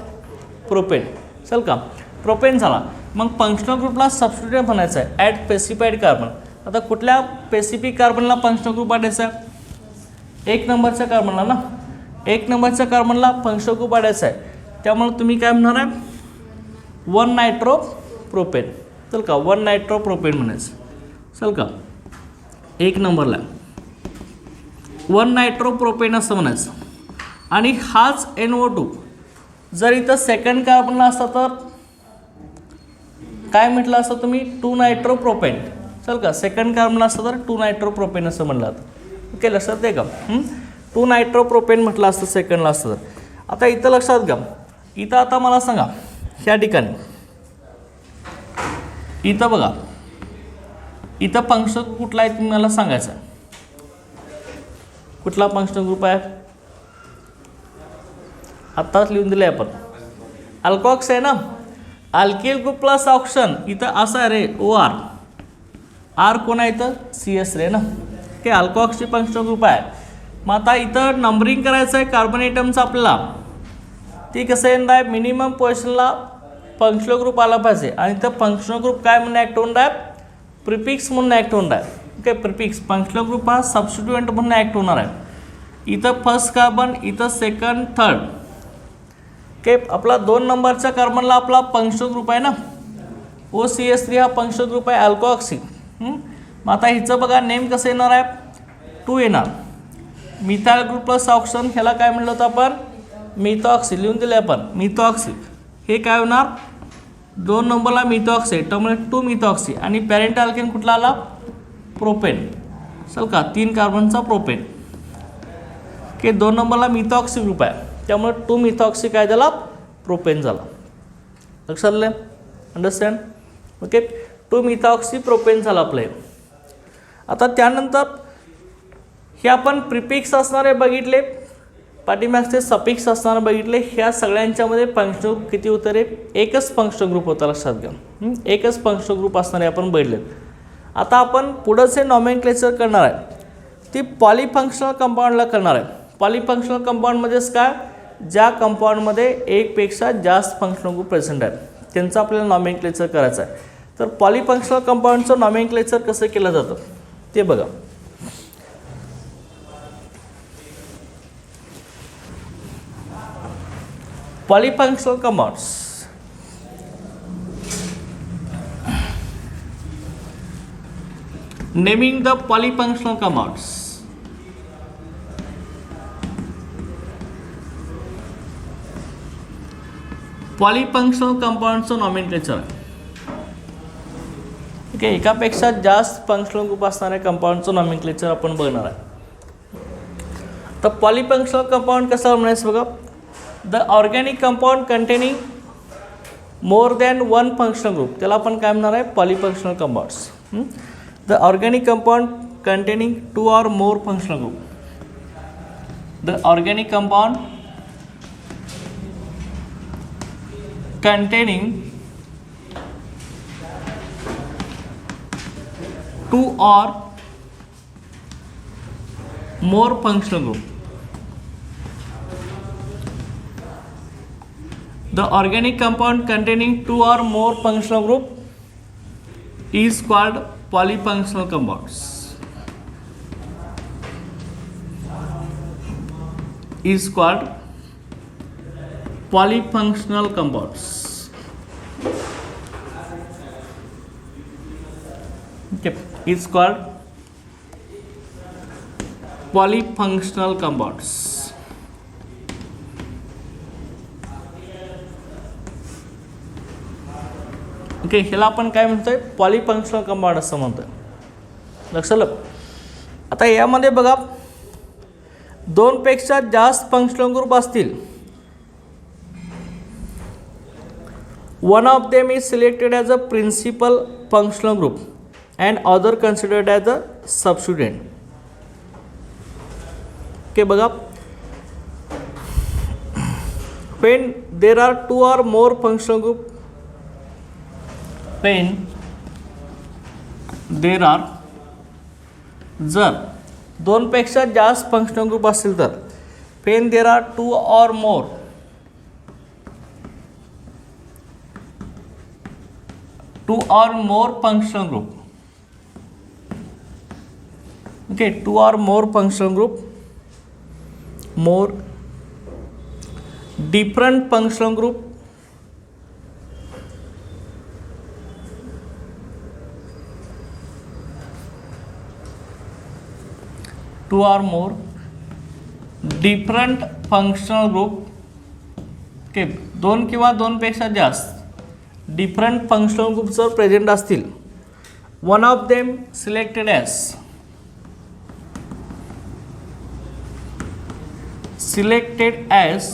प्रोपेन. चल का, प्रोपेन झाला. मग फंक्शनल ग्रुपला सबस्टिट्यूट बनायचं आहे ॲट स्पेसिफाईड कार्बन. आता कुठल्या स्पेसिफिक कार्बनला फंक्शनल ग्रुप आणायचा आहे, 1 नंबरच्या कार्बनला ना. 1 नंबरच्या कार्बनला फंक्शनल ग्रुप आणायचा आहे. त्यामुळे तुम्ही काय म्हणणार आहे, 1 नायट्रो प्रोपेन. चल का, 1 नायट्रो प्रोपेन म्हणायचं. चल का, 1 नंबरला 1 नायट्रो प्रोपेन असं म्हणायचं. आणि हाच NO2 जर इथं सेकंड कार्बनला असता तर काय म्हटलं असतं तुम्ही, 2 नायट्रो प्रोपेन. चल का, सेकंड कार्बनला असतं तर 2 नायट्रो प्रोपेन असं म्हणलं जातं. ओके, लक्षात आहे का, 2 नायट्रो प्रोपेन म्हटलं असतं सेकंडला असतं तर. आता इथं लक्षात घ्या, इथं आता मला सांगा, ह्या ठिकाणी इथं बघा, इथं फंक्शनल ग्रुप कुठला आहे तुम्ही मला सांगायचं आहे. कुठला फंक्शनल ग्रुप आहे, आत्ताच लिहून दिलं आहे आपण, अल्कॉक्स आहे ना. अल्किल ग्रुप प्लस ऑक्शन इथं असं आहे रे, OR. आर कोण आहे इथं, CS रे ना. ओके, अल्कॉक्सची फंक्शनल ग्रुप आहे. मग आता इथं नंबरिंग करायचं आहे कार्बन आयटमचं आपल्याला. ती कसं येणार आहे, मिनिमम पोझिशनला फंक्शनल ग्रुप आला पाहिजे. आणि इथं फंक्शनल ग्रुप काय म्हणून ॲक्ट होणार आहे, प्रिफिक्स म्हणून ॲक्ट होणार आहे. ओके, प्रिफिक्स फंक्शनल ग्रुप हा सबस्टिट्युएंट म्हणून ॲक्ट होणार आहे. इथं फर्स्ट कार्बन, इथं सेकंड, थर्ड. ओके, आपला 2 नंबरच्या कार्बनला आपला पंक्चर ग्रुप आहे ना, OCH3 हा पंक्चर ग्रुप आहे अल्कोऑक्सी. मग आता हिचं बघा नेम कसं येणार आहे, 2 येणार. मिथाइल ग्रुप प्लस ऑक्सिजन, ह्याला काय म्हणलं होतं आपण, मिथॉक्सी लिहून दिले आपण, मिथॉक्सी. हे काय होणार, 2 नंबरला मिथॉक्सी, त्यामुळे 2 मिथॉक्सी. आणि पॅरेंट अल्केन कुठला आला, प्रोपेन. चल का 3 कार्बनचा प्रोपेन. ओके, 2 नंबरला मिथॉक्सी ग्रुप आहे, त्यामुळे 2 मिथॉक्सी काय झाला, प्रोपेन झाला. लक्षात आलं, अंडरस्टँड. ओके, 2 मिथॉक्सी प्रोपेन झालं आपलं. आता त्यानंतर हे आपण प्रिफिक्स असणारे बघितले, पाठीमागचे सफिक्स असणारे बघितले. ह्या सगळ्यांच्यामध्ये फंक्शनल ग्रुप किती होतं रे, एकच फंक्शनल ग्रुप होता, लक्षात घ्या. एकच फंक्शनल ग्रुप असणारे आपण बघितले. आता आपण पुढचे नॉमेनक्लेचर करणार आहे, ती पॉलीफंक्शनल कंपाऊंडला करणार आहे. पॉलीफंक्शनल कंपाऊंडमध्येच काय, ज्या कंपाऊंडमध्ये एकपेक्षा जास्त फंक्शनल ग्रुप प्रेझेंट आहे त्यांचं आपल्याला नॉमेनक्लेचर करायचं आहे. तर पॉलीफंक्शनल कंपाऊंडचं नॉमेनक्लेचर कसं केलं जातं ते बघा. Polyfunctional compounds. Naming the polyfunctional compounds. Polyfunctional compounds nomenclature. ठीक आहे, एकापेक्षा जास्त फंक्शनल ग्रुप असणाऱ्या कंपाऊंडचं नॉमेनक्लेचर आपण बघणार आहे. तर पॉलीफंक्शनल कंपाऊंड कसं म्हणायचं बघा, the organic compound containing more than 1 functional group, त्याला आपण काय म्हणणार आहे, polyfunctional compounds. The organic compound containing 2 or more functional group. The organic compound containing 2 or more functional group. The organic compound containing 2 or more functional group is called polyfunctional compounds. Is called polyfunctional compounds. Okay, is called polyfunctional compounds. Okay, ह्याला आपण काय म्हणतोय, polyfunctional compound असं म्हणतोय. लक्षात आलं. आता यामध्ये बघा 2 पेक्षा जास्त फंक्शनल ग्रुप असतील, one of them is selected as a principal functional group and other considered as a substituent. Okay बघा, when there are 2 or more functional group, when there are, जर 2 पेक्षा जास्त फंक्शनल ग्रुप असतील तर, when there are 2 or more, 2 or more functional group. Okay, 2 or more functional group, more different functional group, two or more different functional group. Okay, 2 किंवा 2 पेक्षा जास्त different functional group जर present असतील, one of them selected as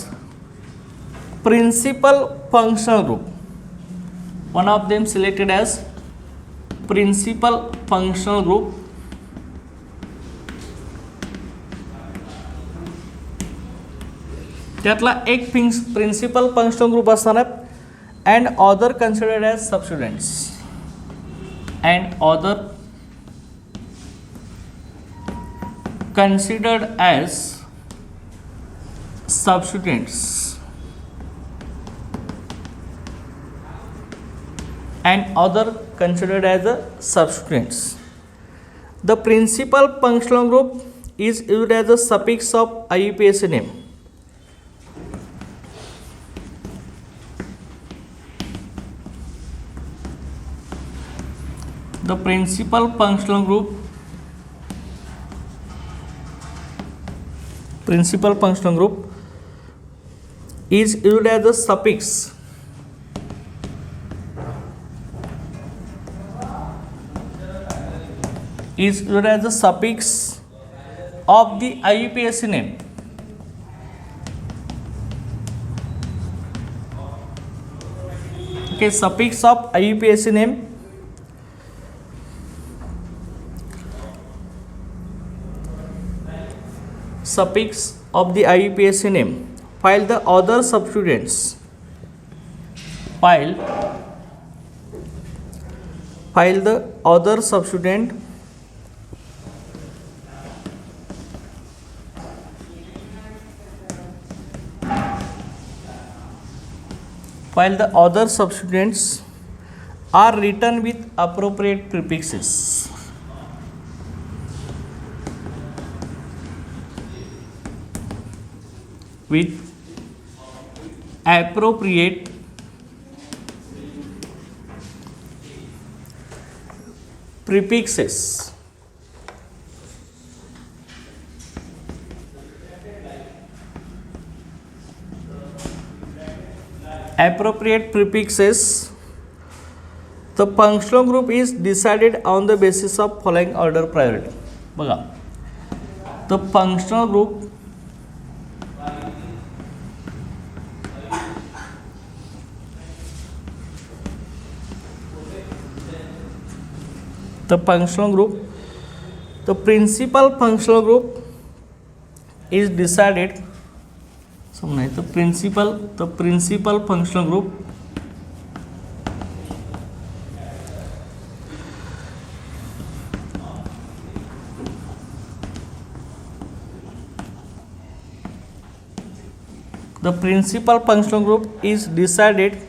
principal functional group, one of them selected as principal functional group, त्यातला एक principal functional group असणार आहे, and other considered as substituents, and other considered as substituents, and other considered as a substituents. The principal functional group is used as a suffix of IUPAC name. The principal functional group is used as a suffix of the IUPAC name. Okay, suffix of IUPAC name. Suffix of the IUPAC name. File the other substituents. File the other substituent are written with appropriate prefixes. With appropriate prefixes. The functional group is decided on the basis of following order priority. बघा, the functional group the principal functional group is decided. The principal functional group is decided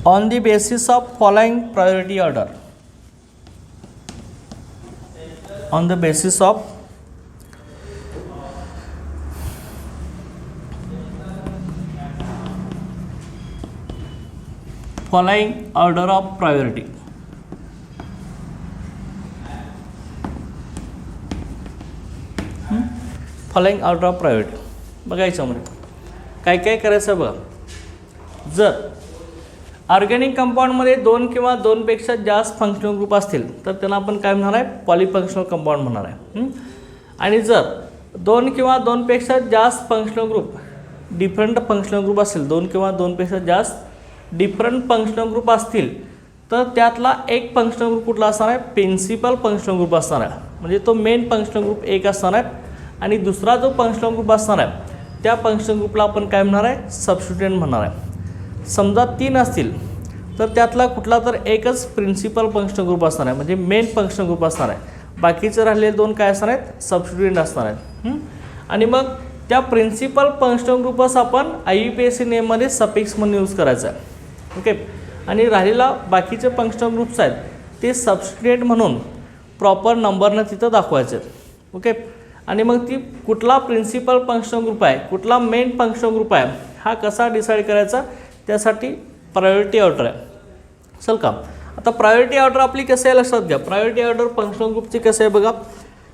on the basis of following priority order. On the basis of following order of priority. Following order of priority. बघा याच्यामध्ये काय काय करायचं बघा. जर organic कंपाऊंडमध्ये 2 किंवा 2पेक्षा जास्त functional group असतील तर त्यांना आपण काय म्हणणार आहे, पॉलीफंक्शनल कंपाऊंड म्हणणार आहे. आणि जर 2 किंवा 2पेक्षा जास्त functional group different functional group असेल, 2 किंवा 2पेक्षा जास्त डिफरंट फंक्शनल ग्रुप असतील तर त्यातला एक फंक्शनल ग्रुप कुठला असणार आहे, प्रिन्सिपल फंक्शनल ग्रुप असणार आहे. म्हणजे तो मेन फंक्शनल ग्रुप एक असणार आहे आणि दुसरा जो फंक्शनल ग्रुप असणार आहे त्या फंक्शनल ग्रुपला आपण काय म्हणणार आहे, सबस्टिट्यूएंट म्हणणार आहे. समजा 3 असतील तर त्यातला कुठला तर एकच प्रिन्सिपल फंक्शनल ग्रुप असणार आहे, म्हणजे मेन फंक्शनल ग्रुप असणार आहे. बाकीचे राहिलेले 2 काय असणार आहेत, सबस्टिट्यूएंट असणार आहेत. आणि मग त्या प्रिन्सिपल फंक्शनल ग्रुपच आपण IUPAC नेममध्ये सफिक्स म्हणून यूज करायचा आहे. ओके. आणि राहिलेला बाकीचे फंक्शनल ग्रुप्स आहेत ते सबस्टिट्यूएंट म्हणून प्रॉपर नंबरनं तिथं दाखवायचे आहेत. ओके. आणि मग ती कुठला प्रिन्सिपल फंक्शनल ग्रुप आहे, कुठला मेन फंक्शनल ग्रुप आहे हा कसा डिसाईड करायचा, त्यासाठी प्रायोरिटी ऑर्डर आहे. चल का आता प्रायोरिटी ऑर्डर आपली कशी आहे लक्षात घ्या. प्रायोरिटी ऑर्डर फंक्शनल ग्रुपची कसे आहे बघा.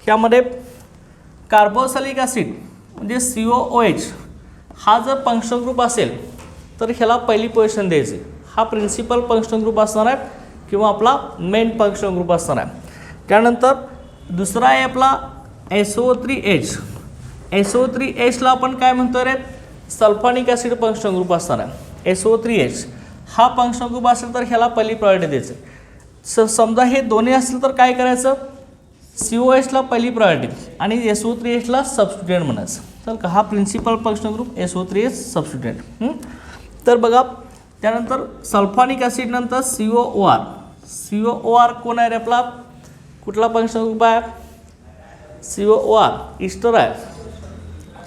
ह्यामध्ये कार्बोक्सिलिक ॲसिड म्हणजे COOH हा जर फंक्शनल ग्रुप असेल तर ह्याला पहिली पोझिशन द्यायची. हा प्रिन्सिपल फंक्शनल ग्रुप असणार आहे किंवा आपला मेन फंक्शनल ग्रुप असणार आहे. त्यानंतर दुसरा आहे आपला SO3H. SO3Hला आपण काय म्हणतो रे, सल्फोनिक ॲसिड फंक्शनल ग्रुप असणार आहे. SO3H हा फंक्शनल ग्रुप असेल तर ह्याला पहिली प्रायोरिटी द्यायची. समजा हे दोन्ही असतील तर काय करायचं, COHला पहिली प्रायोरिटी आणि SO3Hला सबस्टिट्यूएंट म्हणायचं. तर का हा प्रिन्सिपल फंक्शनल ग्रुप SO3H सबस्टिट्यूएंट. तर बघा त्यानंतर सल्फोनिक ॲसिड नंतर COOR. COOR कोण आहे रे आपला, कुठला फंक्शनल ग्रुप आहे, COOR इस्टर आहे.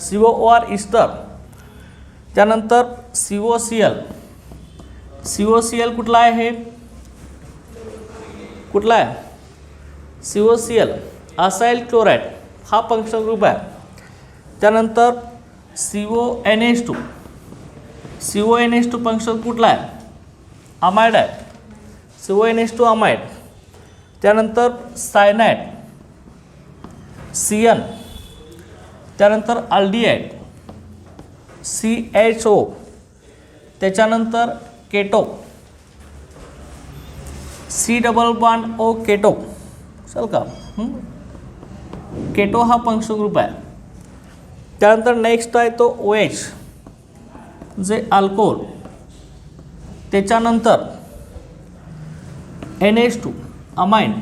COOR ester. त्यानंतर COCl कुठला आहे, हे कुठला आहे, COCl असाइल क्लोराइड हा फंक्शनल ग्रुप आहे. त्यानंतर CONH2 CONH2 फंक्शन कुठला आहे? अमाइड आहे. CONH2 amide. त्यानंतर सायनाइड, CN. त्यानंतर अल्डिहाइड, CHO. त्याच्यानंतर keto, C double bond O keto. चल का केटो हा फंक्शन ग्रुप आहे. त्यानंतर नेक्स्ट आहे तो OH जे अल्कोहोल. त्याच्यानंतर NH2 अमाइन.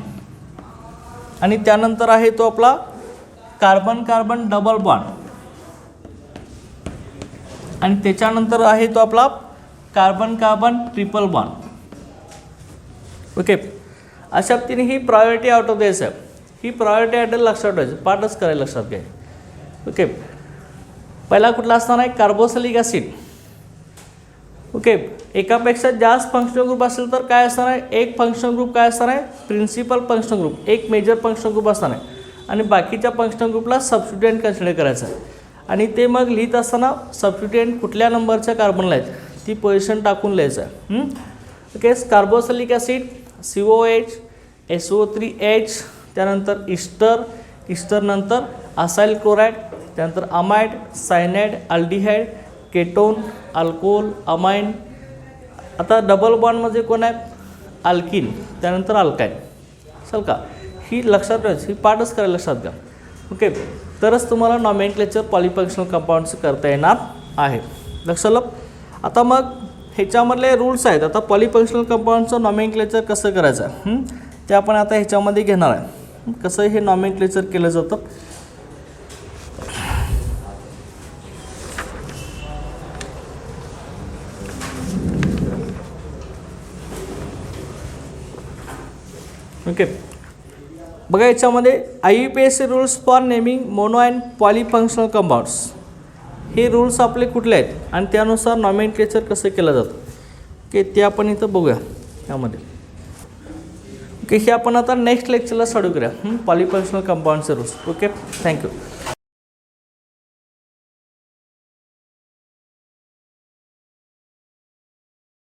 आणि त्यानंतर आहे तो आपला कार्बन कार्बन डबल बॉन्ड. आणि त्याच्यानंतर आहे तो आपला carbon carbon triple bond. Okay, अशा पद्धतीने ही प्रायोरिटी आउट ऑफ दिस आहे. ही प्रायोरिटी आयडल लक्षात ठेवायची, पाठच करायला लक्षात घ्या. ओके, पहिला कुठला असणार आहे? Carboxylic acid. ओके, एकापेक्षा जास्त फंक्शनल ग्रुप असेल तर काय असणार आहे? एक फंक्शनल ग्रुप काय असणार आहे? प्रिन्सिपल फंक्शनल ग्रुप, एक मेजर फंक्शनल ग्रुप असणार आहे. आणि बाकीच्या फंक्शनल ग्रुपला सबस्टिट्यूएंट कन्सिडर करायचं आहे. आणि ते मग लिहित असताना सबस्टिट्यूएंट कुठल्या नंबरच्या कार्बनला आहेत ती पोझिशन टाकून लिहायचं आहे. Okay, carboxylic acid COH, SO3H, त्यानंतर इस्टर नंतर असाइल क्लोराईड, त्यानंतर amide, cyanide, aldehyde, ketone, alcohol, amine. आता डबल बॉन्डमध्ये कोण आहे? अल्किन, त्यानंतर अल्काइन. चल का, ही लक्षात ठेवायची, ही पाठच करायला लक्षात घ्या. ओके, तरच तुम्हाला नॉमेनक्लेचर पॉलिफंक्शनल कंपाऊंडचं करता येणार आहे. लक्षात आलं? आता मग ह्याच्यामधले रूल्स आहेत. आता पॉलिफंक्शनल कंपाऊंडचं नॉमेनक्लेचर कसं करायचं ते आपण आता ह्याच्यामध्ये घेणार आहे. कसं हे नॉमेनक्लेचर केलं जातं. ओके, बघा याच्यामध्ये IUPAC rules for naming mono and पॉलिफंक्शनल compounds. हे रूल्स आपले कुठले आहेत आणि त्यानुसार नॉमेनक्लेचर कसं केलं जातं की ते आपण इथं बघूया यामध्ये. ओके, हे आपण आता नेक्स्ट लेक्चरला स्टार्ट करूया पॉलिफंक्शनल कंपाऊंडचे रूल्स. Okay, thank you.